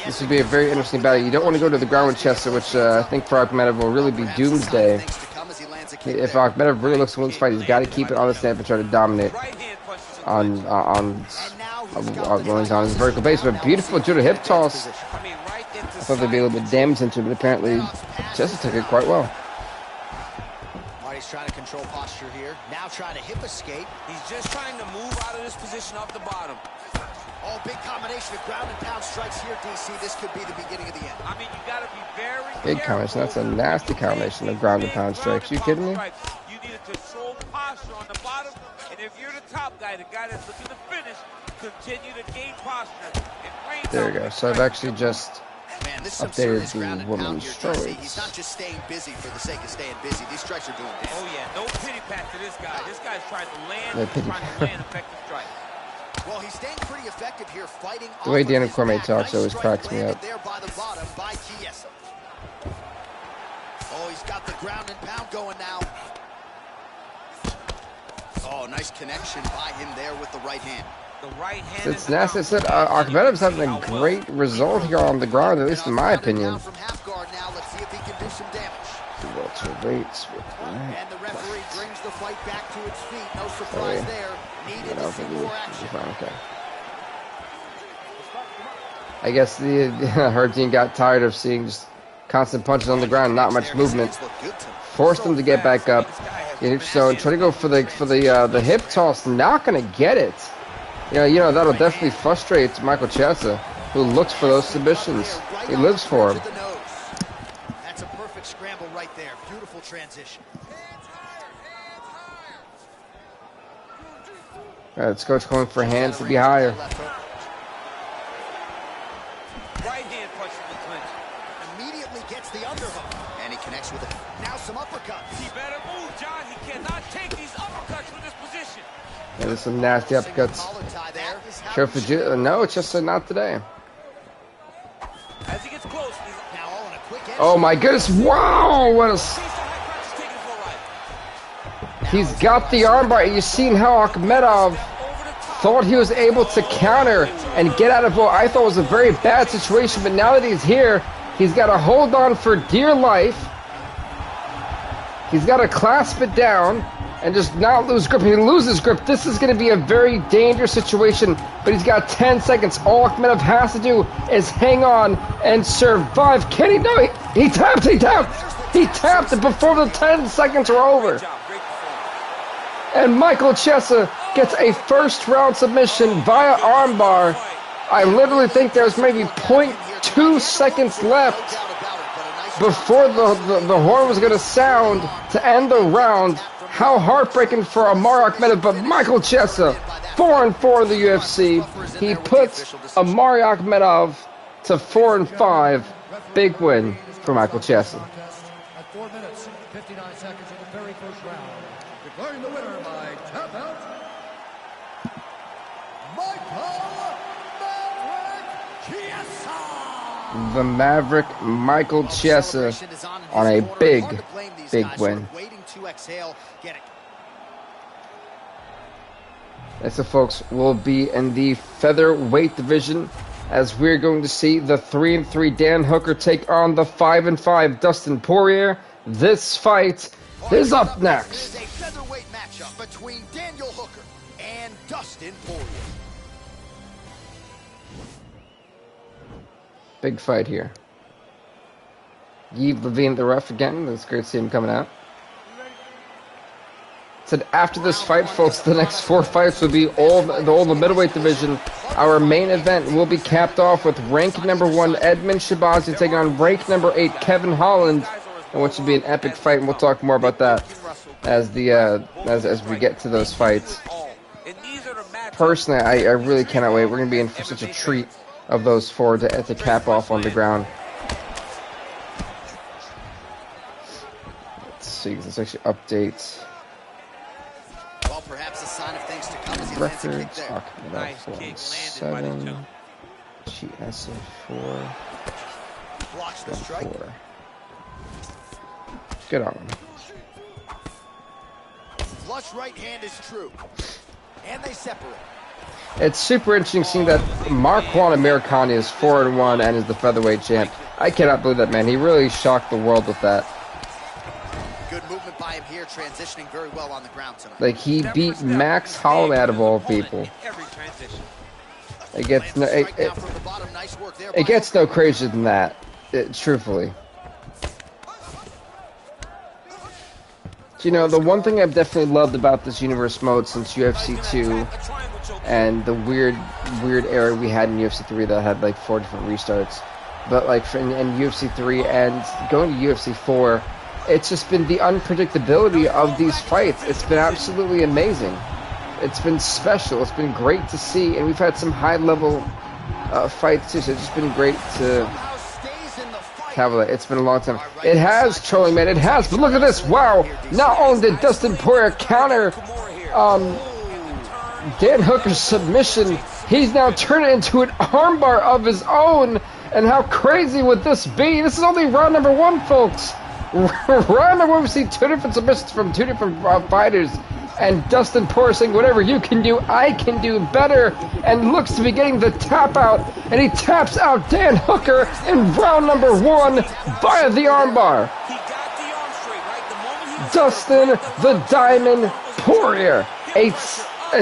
This would be a very interesting battle. You don't want to go to the ground with Chiesa, which I think for Akhmedov will really be doomsday. If Akhmedov really looks to win this fight, he's got to keep it on the stand and try to dominate on his vertical base. But beautiful judo hip toss. I thought there'd be a little bit of damage into it, but apparently Chiesa took it quite well. Marty's trying to control posture here. Now trying to hip escape. He's just trying to move out of this position off the bottom. Oh, big combination of ground and pound strikes here, DC. This could be the beginning of the end. I mean, you got to be very big combination. That's a nasty combination of ground and pound strikes. You kidding me? You need to control posture on the bottom, and if you're the top guy, the guy that's looking to finish, continue to gain posture. There you go. So I've actually just updated the women's strikes. He's not just staying busy for the sake of staying busy. These strikes are doing damage. Oh yeah, no pity pat to this guy. This guy's trying to land, no trying to land effective strikes. Well, he's staying pretty effective here, fighting The way off of Daniel his Cormier back. talks Nice always strike cracks me landed up. there by the bottom by Chiesa. Oh, he's got the ground and pound going now. Oh, nice connection by him there with the right hand. The right hand. It's nasty. I said Akhmedov's having a great result here on the ground, at least in my opinion. From half guard now. Let's see if he can do some damage. Welterweights with And the referee brings the fight back to its feet. No surprise there. Needed to see more action. Okay. I guess the her team got tired of seeing just constant punches on the ground, not much movement. Forced him to get back up. So try to go for the hip toss, not gonna get it. You know that'll definitely frustrate Michael Chiesa, who looks for those submissions. He lives for them. That's a perfect scramble right there. Beautiful transition. All right, let's coach going for hands to be higher. Right hand punch in the clinch. Immediately gets the underhook. And he connects with it. Now some uppercuts. He better move, John. He cannot take these uppercuts from this position. Yeah, there's some nasty uppercuts. Careful, no, it's just not today. As he gets close, he's now all in a quick edge. Oh my goodness! Wow, what a! He's got the armbar. You've seen how Akhmedov thought he was able to counter and get out of what I thought was a very bad situation, but now that he's here, he's got to hold on for dear life. He's got to clasp it down and just not lose grip. If he loses grip, this is going to be a very dangerous situation, but he's got 10 seconds. All Akhmedov has to do is hang on and survive. Can he? No, he tapped. He tapped it before the 10 seconds are over. And Michael Chiesa gets a first-round submission via armbar. I literally think there's maybe 0.2 seconds left before the horn was going to sound to end the round. How heartbreaking for Amar Akhmedov, but Michael Chiesa, 4-4 in the UFC. He puts Amar Akhmedov to 4-5. Big win for Michael Chiesa. At 4 minutes, 59 seconds of the very first round. Declaring the winner by tap out, The Maverick Michael Chiesa on a big win. So folks, we'll be in the featherweight division as we're going to see the 3-3 Dan Hooker take on the 5-5 Dustin Poirier. This fight is up next. A featherweight matchup between Daniel Hooker and Dustin Poirier. Big fight here. Yves Levine, the ref again. It's great to see him coming out. Said after this fight, folks, the next 4 fights will be all the middleweight division. Our main event will be capped off with rank number 1 Edmund Shabazi taking on rank number 8 Kevin Holland, and what should be an epic fight. And we'll talk more about that as we get to those fights. Personally, I really cannot wait. We're gonna be in for such a treat of those 4 to cap off on the ground. Let's see. Let's actually update. Well, perhaps a sign of things to come as he lands a kick Records, there. Nice kick landed by the 7, GS of 4, Blocks the strike. 4. Good on him. Flush right hand is true. And they separate. It's super interesting seeing that Marquand Amirkhani is 4-1 and is the featherweight champ. I cannot believe that, man. He really shocked the world with that. Good movement by him here, transitioning very well on the ground tonight. Like, he beat Max Holloway out of all people. It gets no, it gets no crazier than that, truthfully. You know, the one thing I've definitely loved about this universe mode since UFC 2 and the weird era we had in UFC 3 that had like 4 different restarts, but like in UFC 3 and going to UFC 4, it's just been the unpredictability of these fights. It's been absolutely amazing. It's been special. It's been great to see, and we've had some high-level fights too. So it's just been great to have it. It's been a long time. It has, Charlie, man. It has. But look at this. Wow. Not only did Dustin Poirier counter Dan Hooker's submission. He's now turned it into an armbar of his own. And how crazy would this be? This is only round number 1, folks. Round number 1, we see 2 different submissions from 2 different fighters. And Dustin Poirier saying, whatever you can do, I can do better. And looks to be getting the tap out. And he taps out Dan Hooker in round number 1 via the armbar. Dustin the Diamond Poirier. A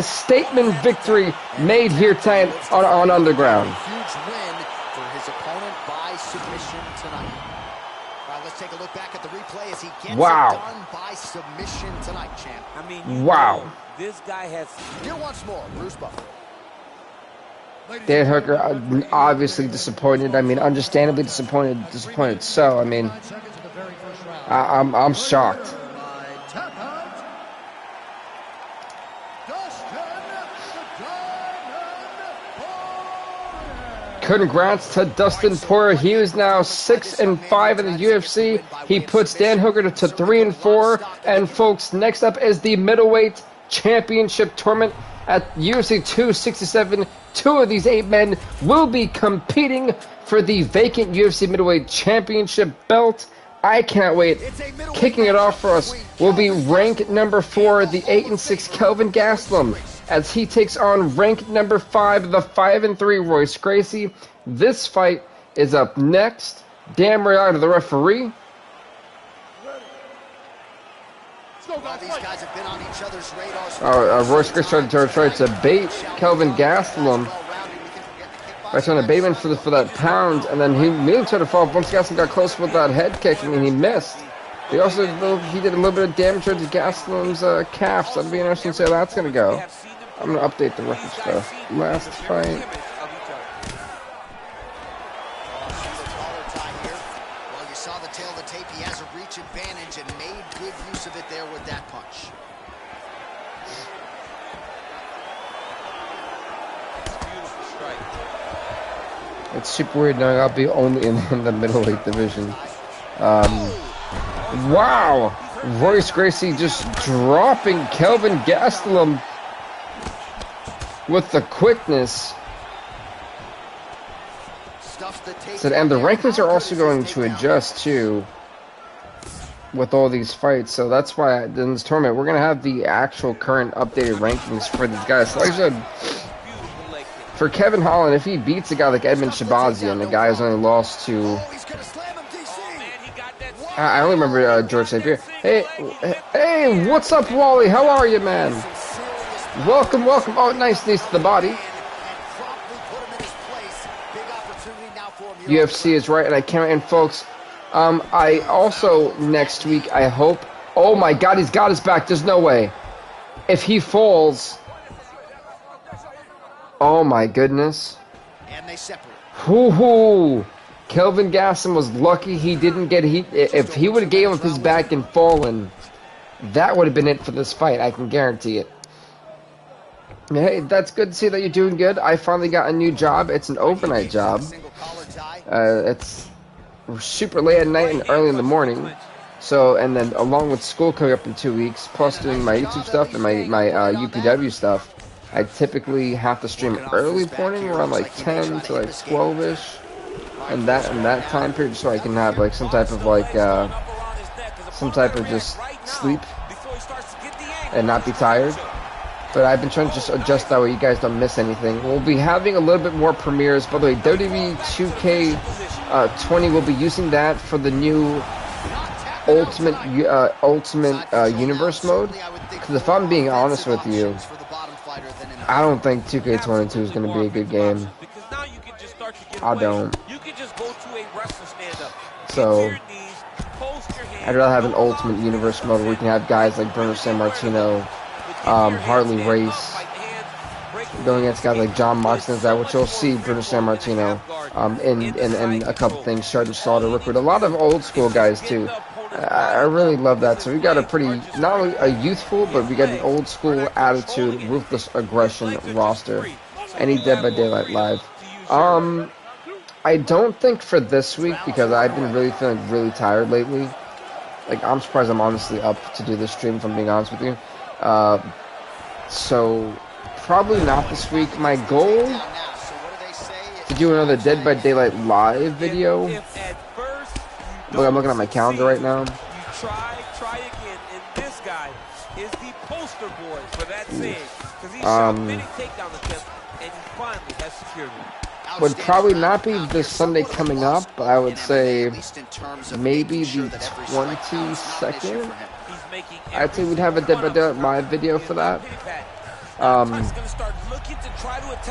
statement victory made here tonight on Underground. Huge win for his opponent by submission tonight. All right, let's take a look back at the replay as he gets it done by submission tonight, champ. I mean, wow. This guy has... Here once more, Bruce Buffer. Dan Hooker obviously disappointed. I mean, understandably disappointed. So, I mean, I'm shocked. Congrats to Dustin Poirier. He is now 6-5 in the UFC. He puts Dan Hooker to 3-4. And folks, next up is the Middleweight Championship tournament at UFC 267. 2 of these 8 men will be competing for the vacant UFC Middleweight Championship belt. I can't wait. Kicking it off for us will be rank number 4, the 8-6 Kelvin Gastelum, as he takes on rank number 5, the 5-3 Royce Gracie. This fight is up next. Dan Moriarty, the referee. These guys have been on each other's radars. Royce Gracie tried to bait Kelvin Gastelum by trying to bait him for that pound, and then he immediately tried to fall once Gastelum got close with that head kick, and he missed. He did a little bit of damage to Gastelum's calf, so it'll be interesting to see how that's going to go. I'm going to update the records for last fight. Well, you saw the tail of the tape. He has a reach advantage and made good use of it there with that punch. It's super weird knowing I'll be only in the middleweight division. Wow! Royce Gracie just dropping Kelvin Gastelum with the quickness. And the rankings are also going to adjust too with all these fights, so that's why in this tournament we're going to have the actual current updated rankings for these guys. So like I said, for Kevin Holland, if he beats a guy like Edmund Shabazian, the guy who's only lost to... I only remember George St. Pierre. Hey, what's up, Wally? How are you, man? Welcome. Oh, nice to the body. UFC is right, and I can't. And folks, I also next week I hope. Oh my God, he's got his back. There's no way. If he falls. Oh my goodness. And they separate. Hoo-hoo. Kelvin Gastelum was lucky he didn't get heat. If he would have gave up his back and fallen, that would have been it for this fight. I can guarantee it. Hey, that's good to see that you're doing good. I finally got a new job. It's an overnight job. It's super late at night and early in the morning. So, and then along with school coming up in 2 weeks, plus doing my YouTube stuff and my UPW stuff, I typically have to stream early morning around like 10 to like 12ish, and that time period, so I can have like some type of just sleep and not be tired. But I've been trying to just adjust that way you guys don't miss anything. We'll be having a little bit more premieres. By the way, WWE 2K20 will be using that for the new Ultimate Universe mode. Because if I'm being honest with you, I don't think 2K22 is going to be a good game. I don't. So, I'd rather have an Ultimate Universe mode where we can have guys like Bruno Sammartino, Harley Race, going against guys like John Moxley, which you'll see Bruno Sammartino in a couple things, Sergeant Slaughter, Rickwood, a lot of old school guys too. I really love that. So we got a pretty, not only a youthful, but we got an old school attitude, ruthless aggression roster. Any Dead by Daylight Live. I don't think for this week, because I've been really feeling really tired lately. Like, I'm surprised I'm honestly up to do this stream, if I'm being honest with you. So probably not this week. My goal to do another Dead by Daylight live video. If at first Look, I'm looking at my calendar right now. you try again, and this guy is the poster boy for that saying, because he shot many takedown attempts, and he finally has secured one. Would probably not be this Sunday coming up, but I would say maybe the 22nd. I'd say we'd have a Dead by Daylight live video for that.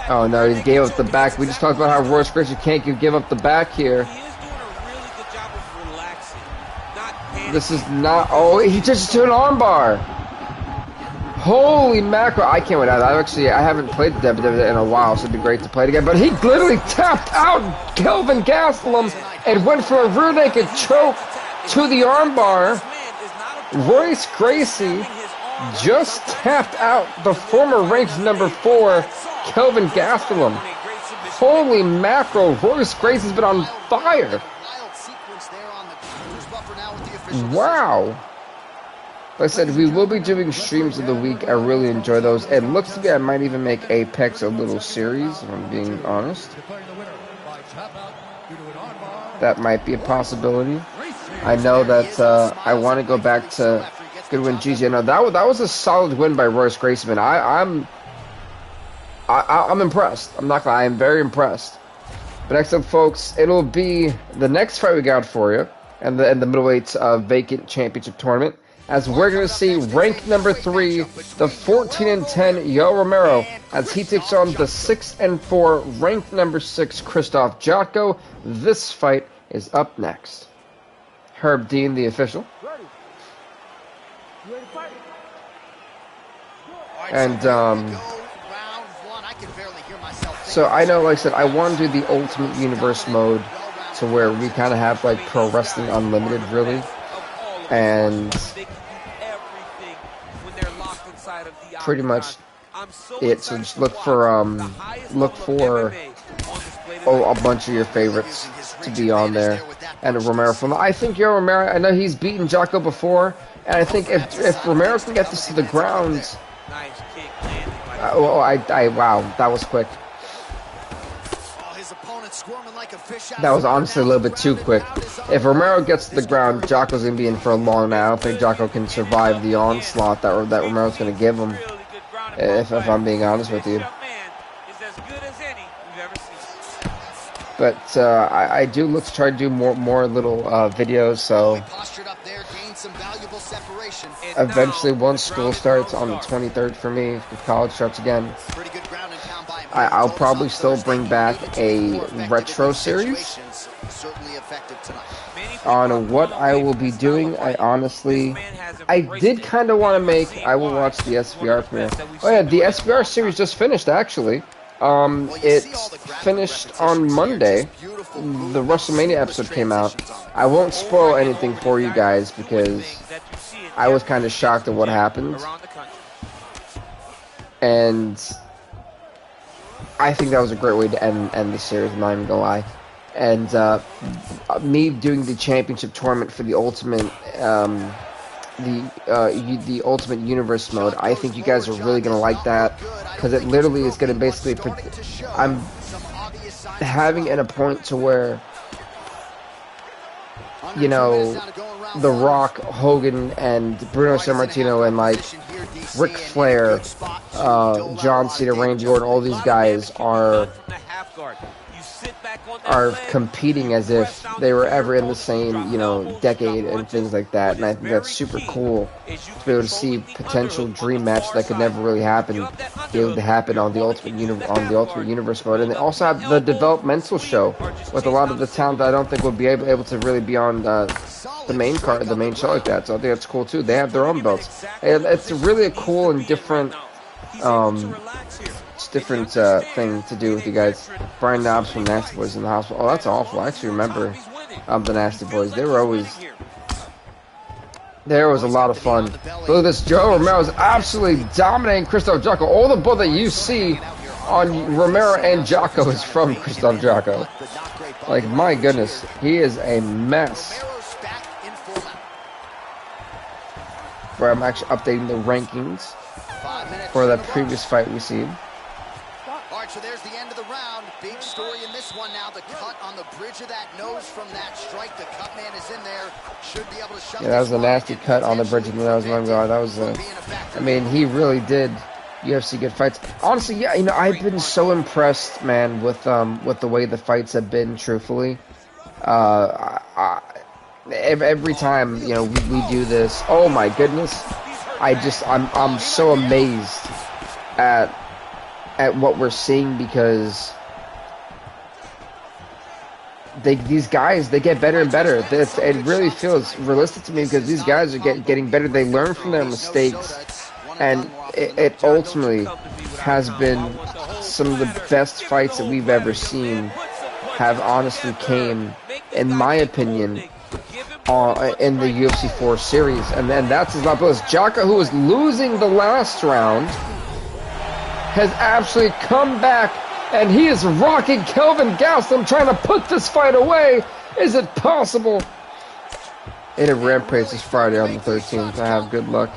Oh no, he gave up the back. We just talked about how Royce Gracie can't give up the back here. This is not. Oh, he just to an armbar. Holy mackerel! I can't wait. I haven't played the Dead by Daylight in a while, so it'd be great to play it again. But he literally tapped out Kelvin Gastelum and went for a rear naked choke to the armbar. Royce Gracie just tapped out the former ranked number 4, Kelvin Gastelum. Holy mackerel, Royce Gracie's been on fire. Wow. Like I said, we will be doing streams of the week. I really enjoy those. It looks to be I might even make Apex a little series, if I'm being honest. That might be a possibility. I know that I want to go back to good win GG. No, that was a solid win by Royce Gracie, man. I'm impressed. I am very impressed. But next up, folks, it'll be the next fight we got for you, and the middleweight vacant championship tournament, as we're going to see ranked number 3, the 14-10 Yoel Romero, as he takes on the 6-4 ranked number 6 Krzysztof Jotko. This fight is up next. Herb Dean, the official. And so I know, like I said, I want to do the Ultimate Universe mode, to where we kind of have like Pro Wrestling Unlimited, really, and pretty much it. So just look for a bunch of your favorites to be on there. And Romero from, I think Romero, I know he's beaten Jotko before, and I think if Romero can get this to the ground, wow, that was quick. That was honestly a little bit too quick. If Romero gets to the ground, Jocko's going to be in for a long night. I don't think Jotko can survive the onslaught that Romero's going to give him, if I'm being honest with you. But I do look to try to do more little videos, so eventually once school starts on the 23rd for me, if college starts again, I'll probably still bring back a retro series on what I will be doing. I did kind of want to make, I will watch the SVR premiere. Oh yeah, the SVR series just finished, actually. It finished on Monday. The WrestleMania episode came out. I won't spoil anything for you guys because I was kind of shocked at what happened. And I think that was a great way to end the series, I'm not even gonna lie. And me doing the championship tournament for the Ultimate the Ultimate Universe mode, I think you guys are really gonna like that, because it literally is gonna basically, I'm having it a point to where, you know, The Rock, Hogan, and Bruno Sammartino, and like Ric Flair, John Cena, Randy Orton, all these guys are competing as if they were ever in the same, you know, decade and things like that. And I think that's super cool to be able to see potential dream match that could never really happen be able to happen on the Ultimate Universe mode. And they also have the developmental show with a lot of the talent that I don't think would be able to really be on the main card, the main show like that. So I think that's cool too. They have their own belts. And it's really a cool and different thing to do with you guys. Brian Knobs from Nasty Boys in the hospital. Oh, that's awful. I actually remember the Nasty Boys. There was a lot of fun. Look at this. Joe Romero's absolutely dominating Krzysztof Jotko. All the blood that you see on Romero and Jotko is from Krzysztof Jotko. Like, my goodness, he is a mess. Where I'm actually updating the rankings. for the previous fight we seen. All right, so there's the end of the round. Big story in this one now. The cut on the bridge of that nose from that strike. The cut man is in there. Should be able to shut. Yeah, that was a nasty cut on the bridge of the nose. My God, that was a. I mean, he really did UFC good fights. Honestly, yeah, you know, I've been so impressed, man, with the way the fights have been. Truthfully, every time, you know, we do this. Oh my goodness, I'm so amazed at what we're seeing, because these guys, they get better and better. It really feels realistic to me, because these guys are getting better. They learn from their mistakes, and it ultimately has been some of the best fights that we've ever seen. Have honestly came, in my opinion, in the UFC 4 series, and then that's his Lapos. Jaka, who was losing the last round, has absolutely come back, and he is rocking Kelvin Gastelum, trying to put this fight away. Is it possible? In a Rampage this Friday on the 13th. I have good luck.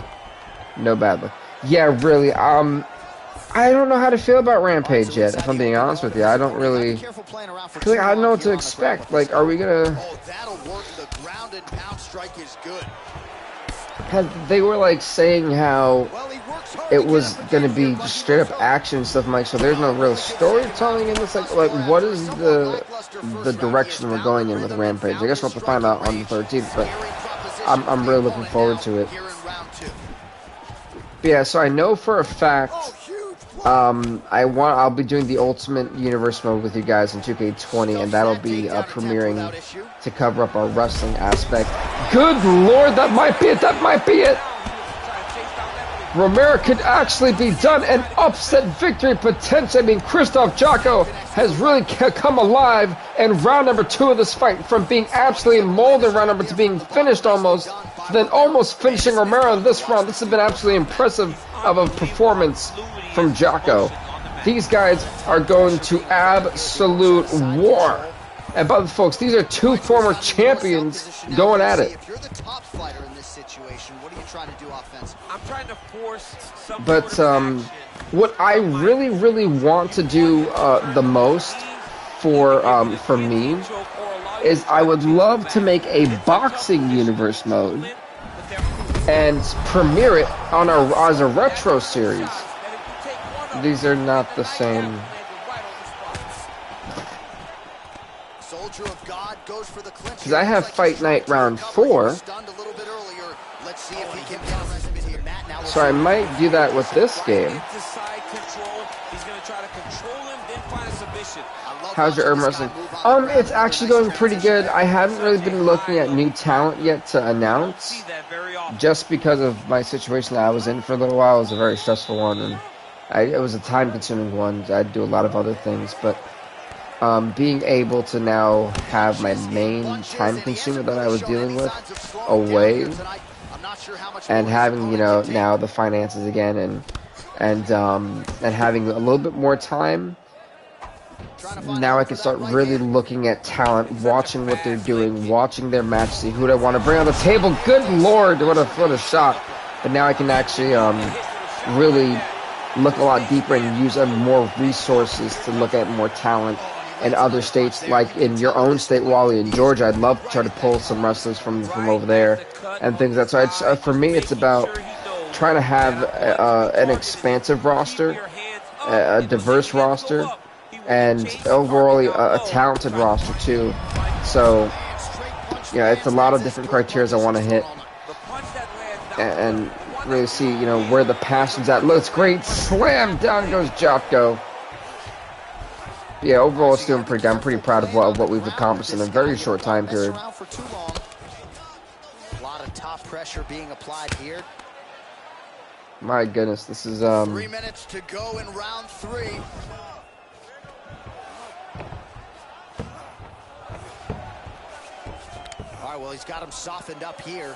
No bad luck. Yeah, really, I don't know how to feel about Rampage yet, if I'm being honest with you. I don't really feel like I don't know what to expect. Like, are we gonna... They were like saying how it was gonna be just straight up action and stuff. I'm like, so there's no real storytelling in this. Like what is the direction we're going in with Rampage? I guess we'll have to find out on the 13th, but I'm really looking forward to it. But yeah, so I know for a fact, I'll be doing the Ultimate Universe mode with you guys in 2K20, and that'll be premiering to cover up our wrestling aspect. Good Lord, that might be it. That might be it. Romero could actually be done. An upset victory potential. I mean, Krzysztof Jotko has really come alive in round number 2 of this fight, from being absolutely mauled in round number to being finished almost, then almost finishing Romero in this round. This has been absolutely impressive of a performance from Jotko. These guys are going to absolute war. And by the folks, these are 2 former champions going at it. If you're the top fighter in this situation, what are you trying to do offensively? I'm trying to force some But what I really want to do the most for me is I would love to make a boxing universe mode and premiere it on as a retro series. These are not the same. Because I have Fight Night round 4. So I might do that with this game. How's your urban wrestling? It's actually going pretty good. I haven't really been looking at new talent yet to announce, just because of my situation that I was in for a little while. It was a very stressful one, and it was a time-consuming one. I had to do a lot of other things, but being able to now have my main time consumer that I was dealing with away, and having, you know, now the finances again, and having a little bit more time, now I can start really looking at talent, watching what they're doing, watching their match, see who I want to bring on the table. Good Lord, what a shot! But now I can actually really look a lot deeper and use more resources to look at more talent in other states, like in your own state, Wally, in Georgia. I'd love to try to pull some wrestlers from over there and things like that. So for me, it's about trying to have an expansive roster, a diverse roster, and overall a talented roster too. So yeah, it's a lot of different criteria I want to hit and really see, you know, where the passion's at. Looks great. Slam down goes Jotko. Yeah, overall it's doing pretty good. I'm pretty proud of what we've accomplished in a very short time period. A lot of top pressure being applied here. My goodness, this is 3 minutes to go in round 3. All right, well, he's got him softened up here.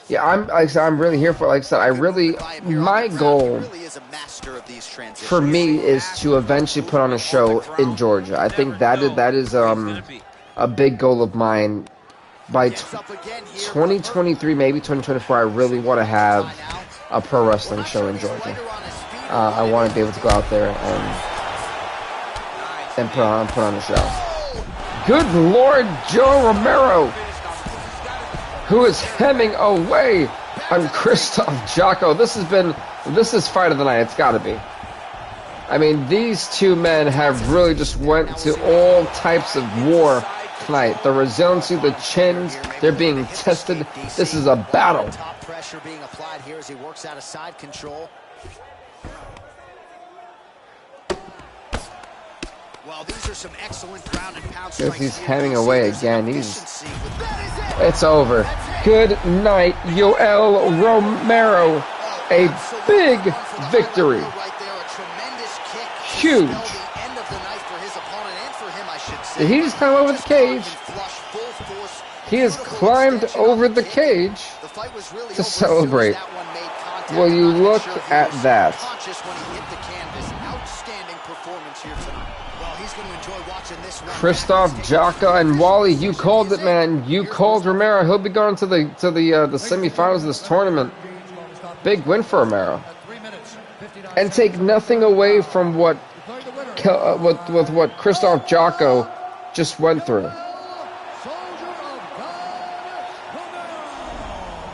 Yeah, I'm really here for it. Like I said, my goal for me is to eventually put on a show in Georgia. I think that is a big goal of mine by 2023, maybe 2024, I really want to have a pro wrestling show in Georgia. I want to be able to go out there and put on a show. Good Lord, Joe Romero, who is hemming away on Christoph Jocko. This is fight of the night. It's got to be. I mean, these two men have really just went to all types of war tonight. The resiliency, the chins, they're being tested. This is a battle. Top pressure being applied here as he works out of side control. Well, these are some excellent ground and pound strikes. He's hemming away again. It's over. Good night, Yoel Romero. A big victory. Huge. Did he just climb over the cage? He has climbed over the cage to celebrate. Will you look at that? Christoph Jocko and Wally, you called it, man. You called Romero. He'll be going to the semifinals of this tournament. Big win for Romero. And take nothing away from what Christoph Jocko just went through.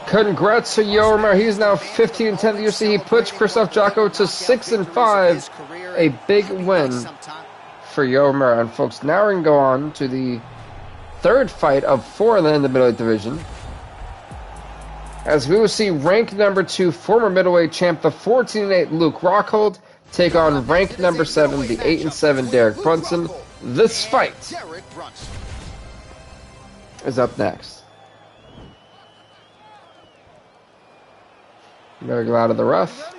Congrats to Yo Romero. He's now 15-10 in the UFC. He puts Christoph Jocko to 6-5. A big win for Yo Romero. And folks, now we're going to go on to the third fight of 4 in the middleweight division, as we will see ranked number 2 former middleweight champ, the 14-8 Luke Rockhold, take on ranked number 7, the 8-7 Derek Brunson. This fight is up next. Better go out of the rough.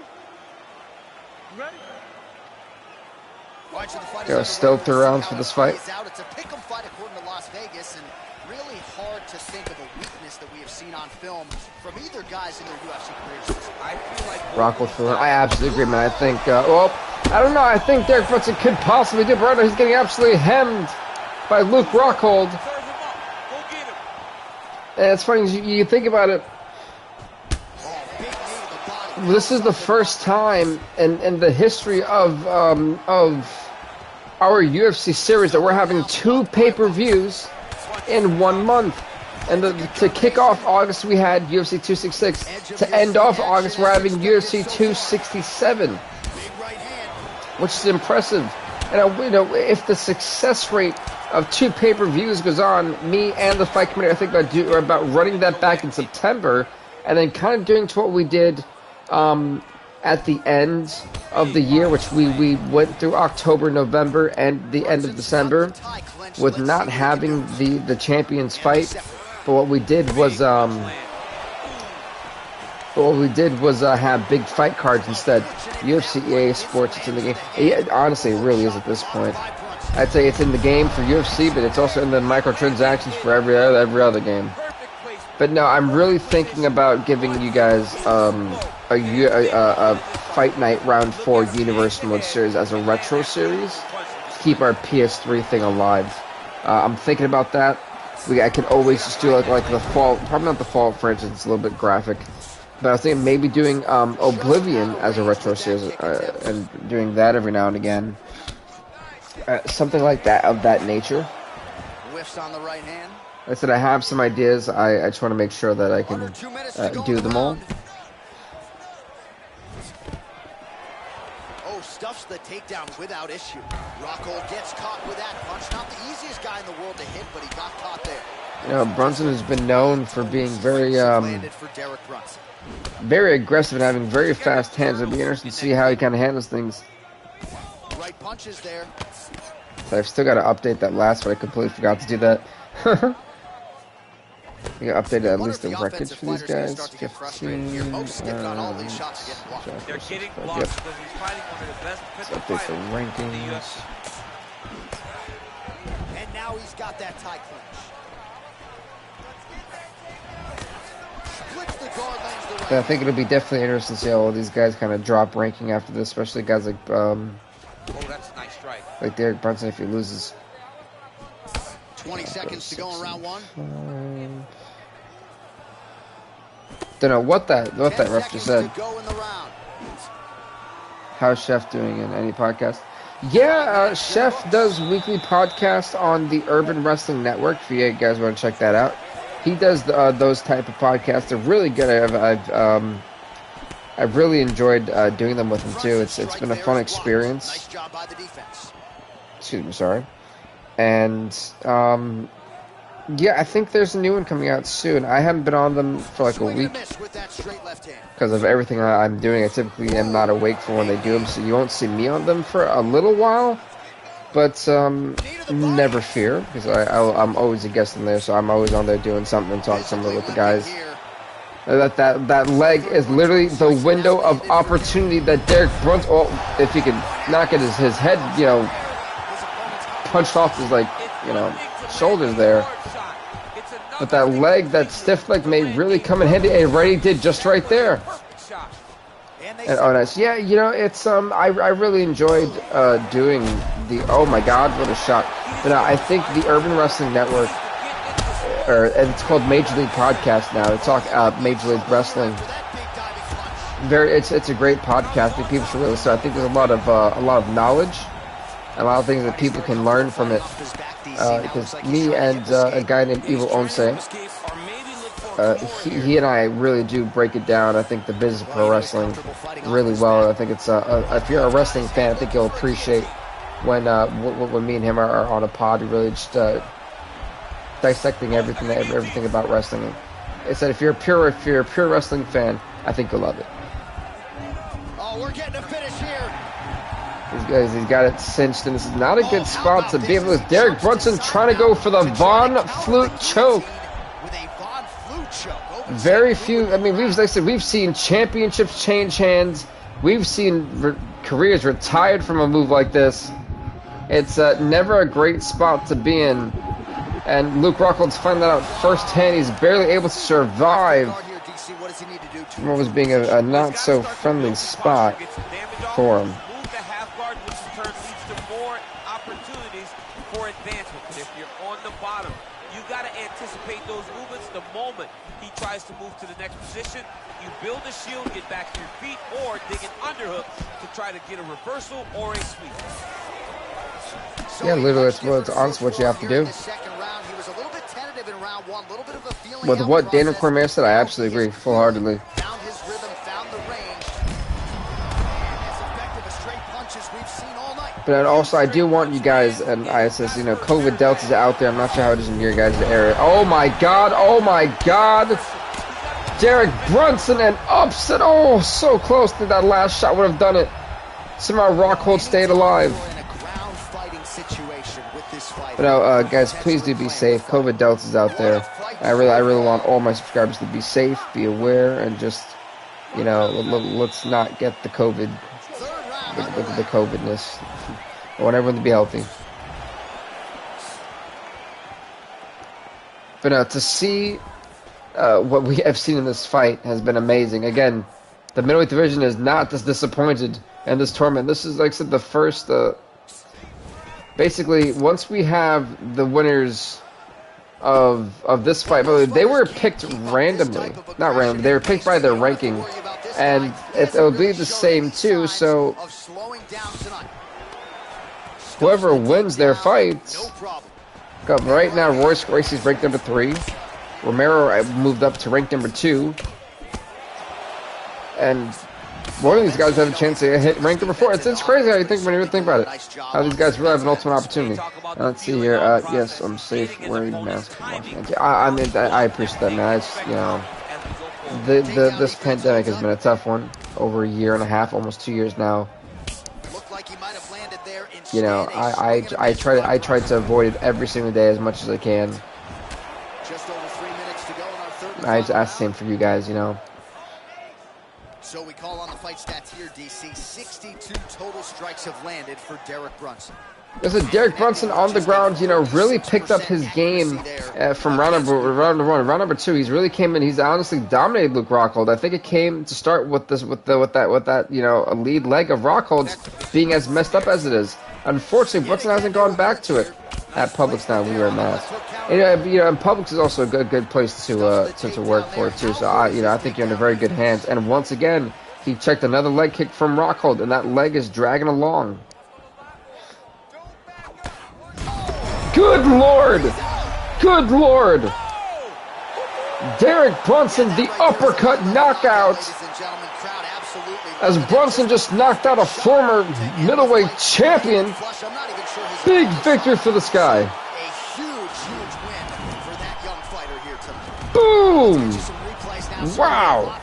Go still 3 rounds for this fight. It's a pick 'em fight according to Las Vegas, and really hard to think of a weakness that we have seen on film from either guys in their UFC careers. I feel like Rockhold for I absolutely agree, man. I think, well, I don't know. I think Derek Brunson could possibly do it, but right now he's getting absolutely hemmed by Luke Rockhold. And it's funny, you think about it. This is the first time in the history of our UFC series that we're having 2 pay-per-views in 1 month. And to kick off August, we had UFC 266. To end off August, we're having UFC 267, which is impressive. And if the success rate of 2 pay-per-views goes on, me and the fight committee, I think about running that back in September, and then kind of doing to what we did at the end of the year, which we went through October, November, and the end of December, with not having the champions fight. But what we did was have big fight cards instead. UFC, EA Sports, it's in the game. Honestly, it really is at this point. I'd say it's in the game for UFC, but it's also in the microtransactions for every other game. But no, I'm really thinking about giving you guys a Fight Night Round 4 Universe Mode series as a retro series to keep our PS3 thing alive. I'm thinking about that. I could always just do like the Fall, probably not the Fall franchise, it's a little bit graphic. But I was thinking maybe doing Oblivion as a retro series and doing that every now and again. Something like that, of that nature. Whiffs on the right hand. I said I have some ideas. I just want to make sure that I can do them all. Oh, stuffs the takedown without issue. Rockhold gets caught with that punch. Not the easiest guy in the world to hit, but he got caught there. You know, Brunson has been known for being very very aggressive and having very fast hands. It'll be interesting to see how he kind of handles things. Right punches there. So I've still got to update that last one. I completely forgot to do that. We got updated at least the records for these guys. 15, They're getting blocked because he's fighting one of the best update the rankings. And now he's got that tie clinch. Splits the guard, lands the right. But I think it'll be definitely interesting to see how all these guys kind of drop ranking after this, especially guys like oh, that's a nice strike. like Derek Brunson if he loses. 20 seconds to go in round one. Don't know what that ref just said. Go in the round. How's Chef doing in any podcast? Yeah, Chef does weekly podcasts on the Urban Wrestling Network. If you guys want to check that out, he does those type of podcasts. They're really good. I've really enjoyed doing them with him too. It's been a fun experience. Nice job by the defense. Excuse me, sorry. And yeah, I think there's a new one coming out soon. I haven't been on them for like a week because of everything I'm doing. I typically am not awake for when they do them, so you won't see me on them for a little while. But never fear, because I'm always a guest in there, so I'm always on there doing something and talking somewhere with the guys. That leg is literally the window of opportunity that Derek Brunson, if he could not get his head, punched off his, shoulders there. But that leg, that stiff leg, may really come in handy, and right he did just right there. And, oh, nice. Yeah, it's, I really enjoyed doing the, oh my god, what a shot. But I think the Urban Wrestling Network, and it's called Major League Podcast now. It's talk Major League Wrestling. It's a great podcast. I think people should really listen. I think there's a lot of knowledge, a lot of things that people can learn from it. Because me and a guy named Evil Onse, he and I really do break it down. I think the business of pro wrestling really well. I think it's if you're a wrestling fan, I think you'll appreciate when me and him are on a pod. We really just dissecting everything about wrestling. I said if you're a pure wrestling fan, I think you'll love it. Oh, we're getting a finish here. He's got it cinched, and this is not a good spot to be able to. Derek Brunson trying to go for the Von Flute choke. Very few. I mean, we've seen championships change hands. We've seen careers retired from a move like this. It's never a great spot to be in. And Luke Rockhold's finding that out firsthand. He's barely able to survive from what was being a not so friendly spot for him. Tries to move to the next position, you build a shield, get back to your feet, or dig an underhook to try to get a reversal or a sweep. Yeah, literally, it's honestly what you have to do. With what Daniel Cormier said, I absolutely agree, full-heartedly. Found his rhythm, found the range. As effective as straight punches we've seen all night. But also, I do want you guys, and I says, COVID Delta's out there. I'm not sure how it is in your guys' area. Oh my god, oh my god! Derek Brunson and upset. Oh, so close to that last shot would have done it. Somehow Rockhold stayed alive. But guys, please do be safe. COVID Delta's out there. I really want all my subscribers to be safe, be aware, and just, let's not get the COVID, the COVIDness. I want everyone to be healthy. But to see what we have seen in this fight has been amazing. Again, the middleweight division is not this disappointed in this tournament. This is, like I said, the first. Basically, once we have the winners of this fight, they were picked randomly. Not randomly. They were picked by their ranking, and it'll be the same too. So whoever wins their fights. Right now, Royce Gracie's ranked number 3. Romero moved up to rank number 2. And one of these guys have a chance to hit rank number 4. It's crazy how you think when you think about it. How these guys really have an ultimate opportunity. Let's see here. Yes, I'm safe wearing mask. I appreciate that, man. This pandemic has been a tough one. Over a year and a half, almost 2 years now. I try to avoid it every single day as much as I can. Just over 3 minutes to go in our third. I ask the same for you guys, So we call on the fight stats here, DC. 62 total strikes have landed for Derek Brunson. Listen, Derek Brunson on the ground, really picked up his game from round number 1. Round number 2, he's really came in. He's honestly dominated Luke Rockhold. I think it came to start with that a lead leg of Rockhold's being as messed up as it is. Unfortunately, Brunson hasn't gone back to it. at Publix now we wear masks. And, and Publix is also a good place to work for too. So I think you're in very good hands. And once again, he checked another leg kick from Rockhold, and that leg is dragging along. Good Lord! Good Lord! Derek Brunson, the uppercut knockout. As Brunson just knocked out a former middleweight champion. Big victory for this guy. A huge win for that young fighter here tonight. Boom! Wow!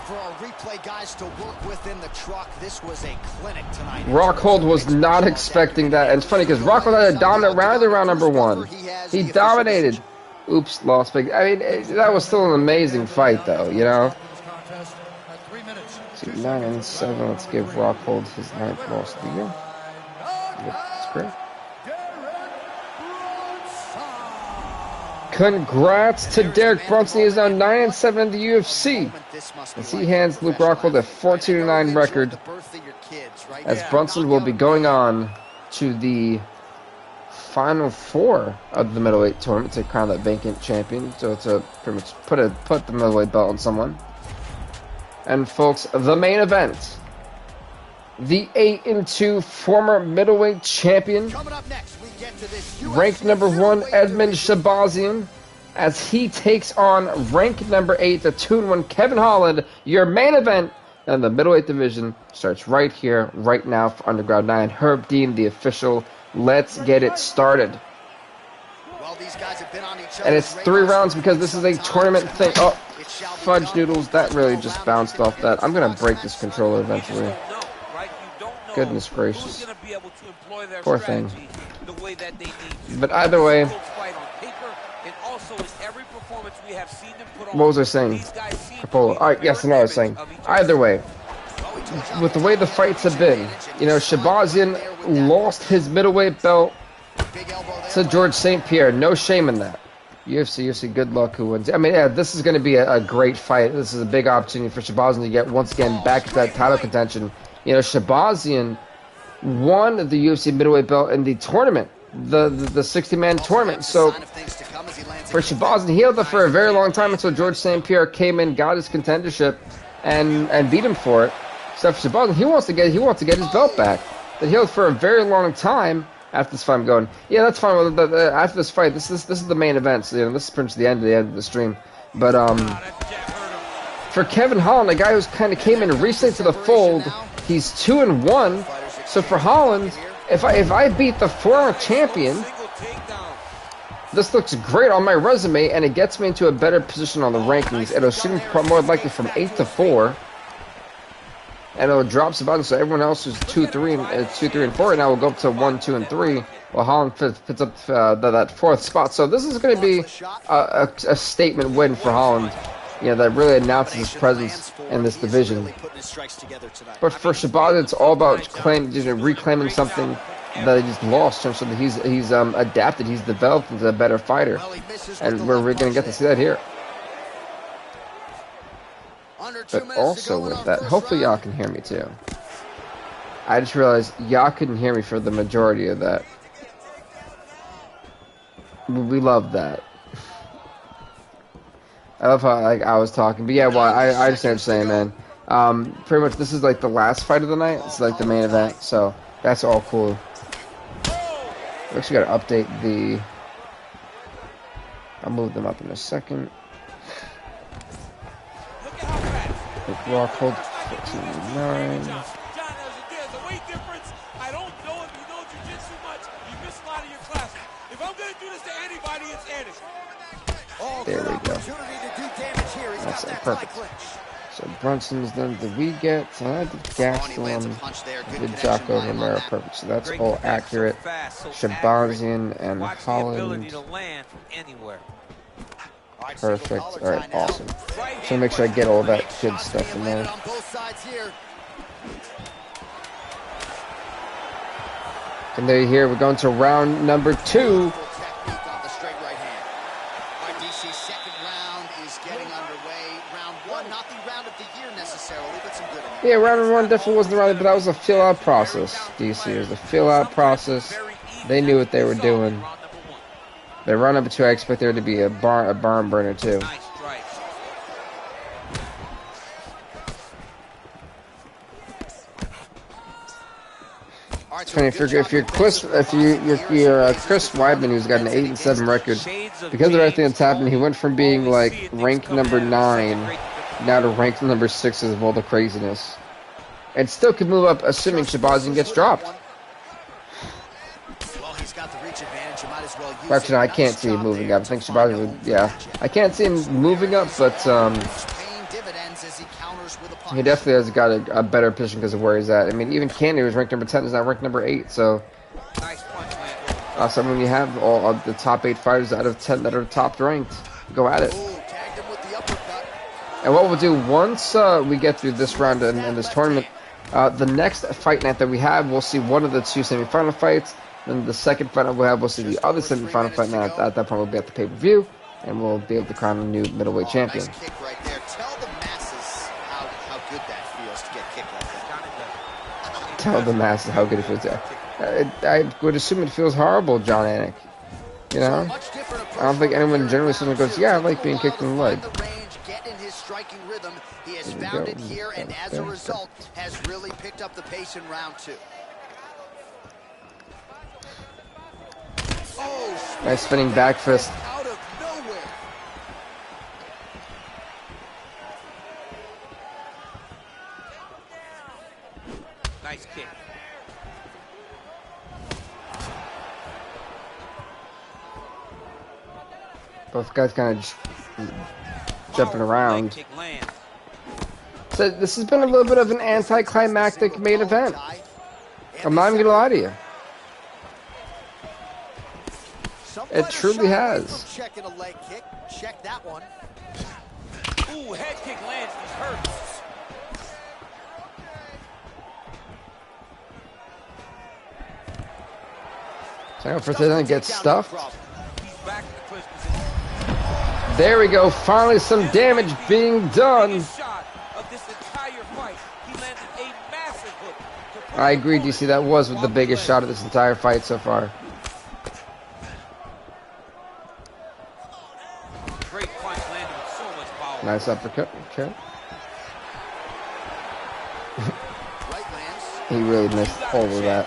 Rockhold was not expecting that. And it's funny because Rockhold had a dominant round in round number 1. He dominated. Oops, lost big. I mean, that was still an amazing fight, though, you know? 9-7. Let's give Rockhold his 9th loss of the year. Yep, that's great. Congrats to Derek Brunson. He is now 9-7 in the UFC. As he hands Luke Rockhold a 14-9 record. As Brunson will be going on to the Final 4 of the middleweight tournament to crown that vacant champion. So it's a pretty much put the middleweight belt on someone. And folks, the main event. The 8-2 former middleweight champion, ranked number 1 Edmund Shabazian, as he takes on ranked number 8, the 2-1 Kevin Holland. Your main event in the middleweight division starts right here, right now for Underground 9. Herb Dean, the official. Let's get it started. And it's 3 rounds because this is a tournament thing. Oh, fudge noodles, that really just bounced off that. I'm going to break this controller eventually. Goodness gracious. Poor thing. But either way, what was I saying? Alright, yes, I know what I was saying. Either way, with the way the fights have been, Shabazian lost his middleweight belt to George St. Pierre. No shame in that. UFC, good luck who wins. I mean, yeah, this is going to be a great fight. This is a big opportunity for Shabazian to get, once again, back to that title contention. Shabazian won the UFC middleweight belt in the tournament, the 60-man tournament. So for Shabazian, he held it for a very long time until George St. Pierre came in, got his contendership, and beat him for it. So for Shabazian, he wants to get his belt back. That he held for a very long time. After this fight, I'm going, yeah, that's fine. After this fight, this is the main event. So, this is pretty much the end of the stream. But for Kevin Holland, a guy who's kind of came in recently to the fold, he's 2-1. So for Holland, if I beat the former champion, this looks great on my resume, and it gets me into a better position on the rankings. It'll shoot him more likely from 8 to 4. And it'll drop Shabazian, so everyone else who's 2, 3, and 4 now will go up to 1, 2, and 3. While Holland picks up that 4th spot. So this is going to be a statement win for Holland. That really announces his presence in this division. But for Shabazian, it's all about reclaiming something that he just lost. So that he's adapted, he's developed into a better fighter, and we're going to get to see that here. But also with that, hopefully y'all can hear me too. I just realized y'all couldn't hear me for the majority of that. We love that. I love how I was talking, but yeah, well, I understand what you're saying, man. Pretty much this is like the last fight of the night. It's like the main event, so that's all cool. We actually got to update the. I'll move them up in a second. Rockhold 14-9. There we go. That's perfect. So Brunson's done the we get. I did Gastelum, did Jocko Romero, perfect. So that's all accurate. Shabazian and Holland. Perfect. Alright, awesome. So make sure I get all that good stuff in there. And there you hear, we're going to round number 2. Yeah, round 1 definitely wasn't the round, but that was a fill-out process, DC. It was a fill-out process. They knew what they were doing. They run number 2, I expect there to be a barn burner too. Nice strike. It's funny if you're Chris Weidman, who's got an 8-7 record, because of everything that's happened, he went from being like ranked number 9 now to ranked number 6 of all the craziness, and still could move up, assuming Shabazian gets dropped. Well, he's got the reach advantage. You might as well use Actually, no, I can't see him moving up. I think Shabazian would, yeah, I can't see him moving up, but he definitely has got a better position because of where he's at. I mean, even Candy, who's ranked number 10, is now ranked number 8. So, when you have all of the top 8 fighters out of 10 that are top ranked, go at it. And what we'll do once we get through this round and this tournament, the next fight night that we have, we'll see one of the 2 semifinal fights. Then the second fight we'll see the other semifinal fight. Now, at that point, we'll be at the pay-per-view, and we'll be able to crown a new middleweight champion. Tell the masses how good it feels. I would assume it feels horrible, John Anik. You know? I don't think anyone generally sitting goes, yeah, I like being kicked in the leg. He has found it here, and as a result, has really picked up the pace in round 2. Oh, nice spinning back fist. Out of nowhere. Nice kick. Both guys kind of jumping around. So this has been a little bit of an anticlimactic main event. I'm not even gonna lie to you. It truly has. Checking a leg kick. Check that one. Ooh, head kick lands. He's hurt. So for doesn't get stuffed. There we go. Finally, some damage being done. I agree, DC. That was the biggest shot of this entire fight so far. Nice uppercut. Okay. He really missed all of that.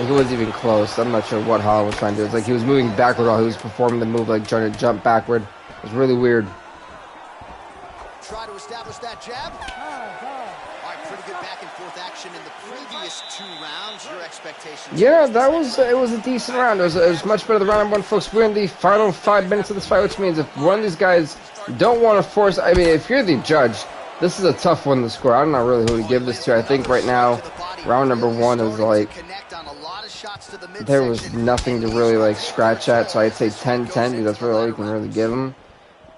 He wasn't even close. I'm not sure what Holland was trying to do. It's like he was moving backward while he was performing the move, like trying to jump backward. It was really weird. Try to establish that jab. All right, pretty good back and forth action in the previous 2 rounds. Your expectations? Yeah, it was a decent round. It was much better than round 1, folks. We're in the final 5 minutes of this fight, which means if one of these guys don't want to force, I mean, if you're the judge, this is a tough one to score. I don't know really who to give this to. I think right now, round number 1 is like, there was nothing to really like scratch at, so I'd say 10-10 because that's really all you can really give them.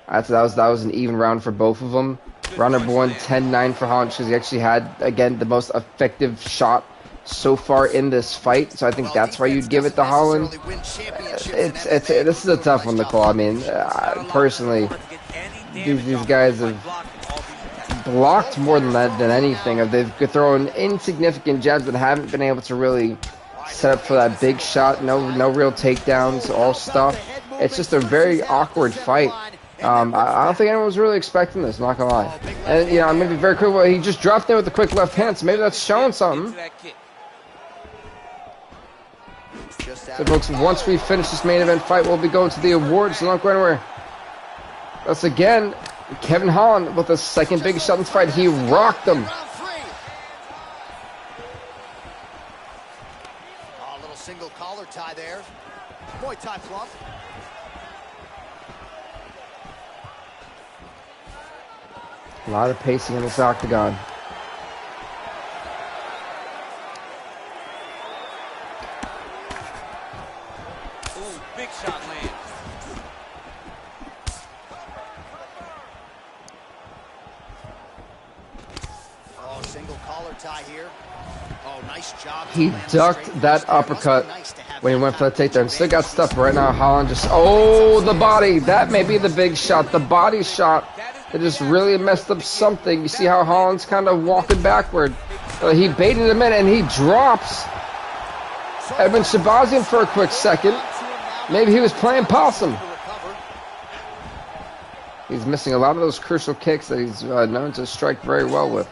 That was an even round for both of them. Round number 1, 10-9 for Holland because he actually had, again, the most effective shot so far in this fight, so I think that's why you'd give it to Holland. This is a tough one to call. I mean, personally, these guys have blocked more than anything. They've thrown insignificant jabs but haven't been able to really set up for that big shot. No real takedowns, all stuff. It's just a very awkward fight. I don't think anyone was really expecting this, not gonna lie. And you know, I'm gonna be very critical. He just dropped there with a quick left hand, so maybe that's showing something. So folks, once we finish this main event fight, we'll be going to the awards, so don't go anywhere. That's again Kevin Holland with the second biggest shot in this fight. He rocked him. A little single collar tie there. Muay Thai flop. A lot of pacing in this octagon. Ooh, big shot lands. Oh, single collar tie here. Oh, nice job. He ducked that uppercut when he went for the takedown. Still got stuff right now. Holland just, oh, the body. That may be the big shot. The body shot. It just really messed up something. You see how Holland's kind of walking backward. He baited him in and he drops Edmund Shabazian for a quick second. Maybe he was playing possum. He's missing a lot of those crucial kicks that he's known to strike very well with.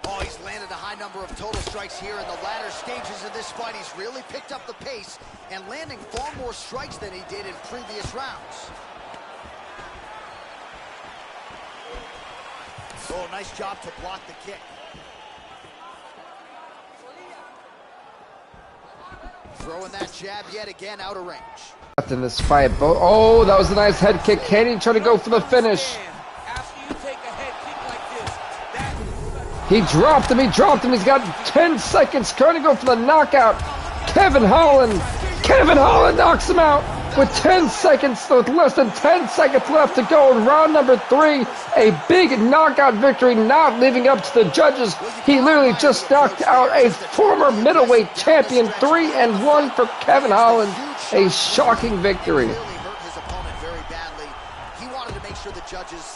Oh, he's landed a high number of total strikes here in the latter stages of this fight. He's really picked up the pace and landing far more strikes than he did in previous rounds. Oh, nice job to block the kick. Throwing that jab yet again out of range. In this fight, oh, that was a nice head kick. Can he try to go for the finish? He dropped him. He dropped him. He's got 10 seconds. Trying to go for the knockout. Kevin Holland. Kevin Holland knocks him out with 10 seconds, with less than 10 seconds left to go in round number 3. A big knockout victory, not living up to the judges. He literally just knocked out a former middleweight champion. 3-1 for Kevin Holland. A shocking victory.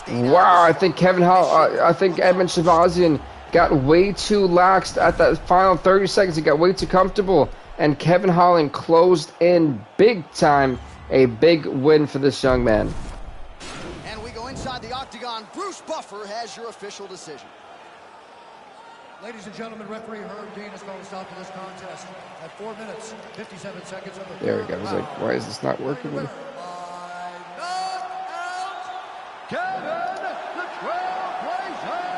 Wow, I think Kevin Holland, I think Edmund Shavazian got way too lax at that final 30 seconds. He got way too comfortable. And Kevin Holland closed in big time. A big win for this young man. And we go inside the octagon. Bruce Buffer has your official decision. Ladies and gentlemen, referee Herb Dean is going to stop to this contest at 4 minutes, 57 seconds of the There we go. I was like, why is this not working? Kevin, the Trailblazer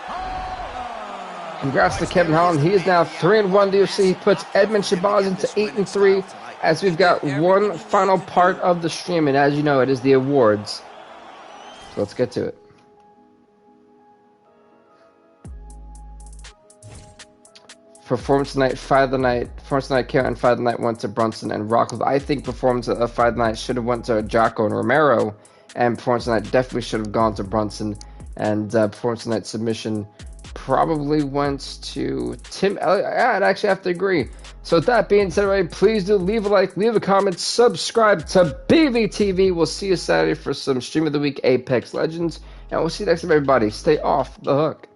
Holland. Congrats to Kevin Holland. He is now 3-1 in the UFC. He puts Edmund Shabazian to 8-3. As we've got one final part of the stream, and as you know, it is the awards. So let's get to it. Performance tonight, fight of the night. Performance tonight, KO, and fight of the night went to Brunson and Rockcliffe. I think performance of fight of the night should have went to Jocko and Romero, and performance tonight definitely should have gone to Brunson. And performance tonight submission probably went to Tim Elliott. I'd actually have to agree. So with that being said, everybody, please do leave a like, leave a comment, subscribe to BVTV. We'll see you Saturday for some Stream of the Week Apex Legends, and we'll see you next time, everybody. Stay off the hook.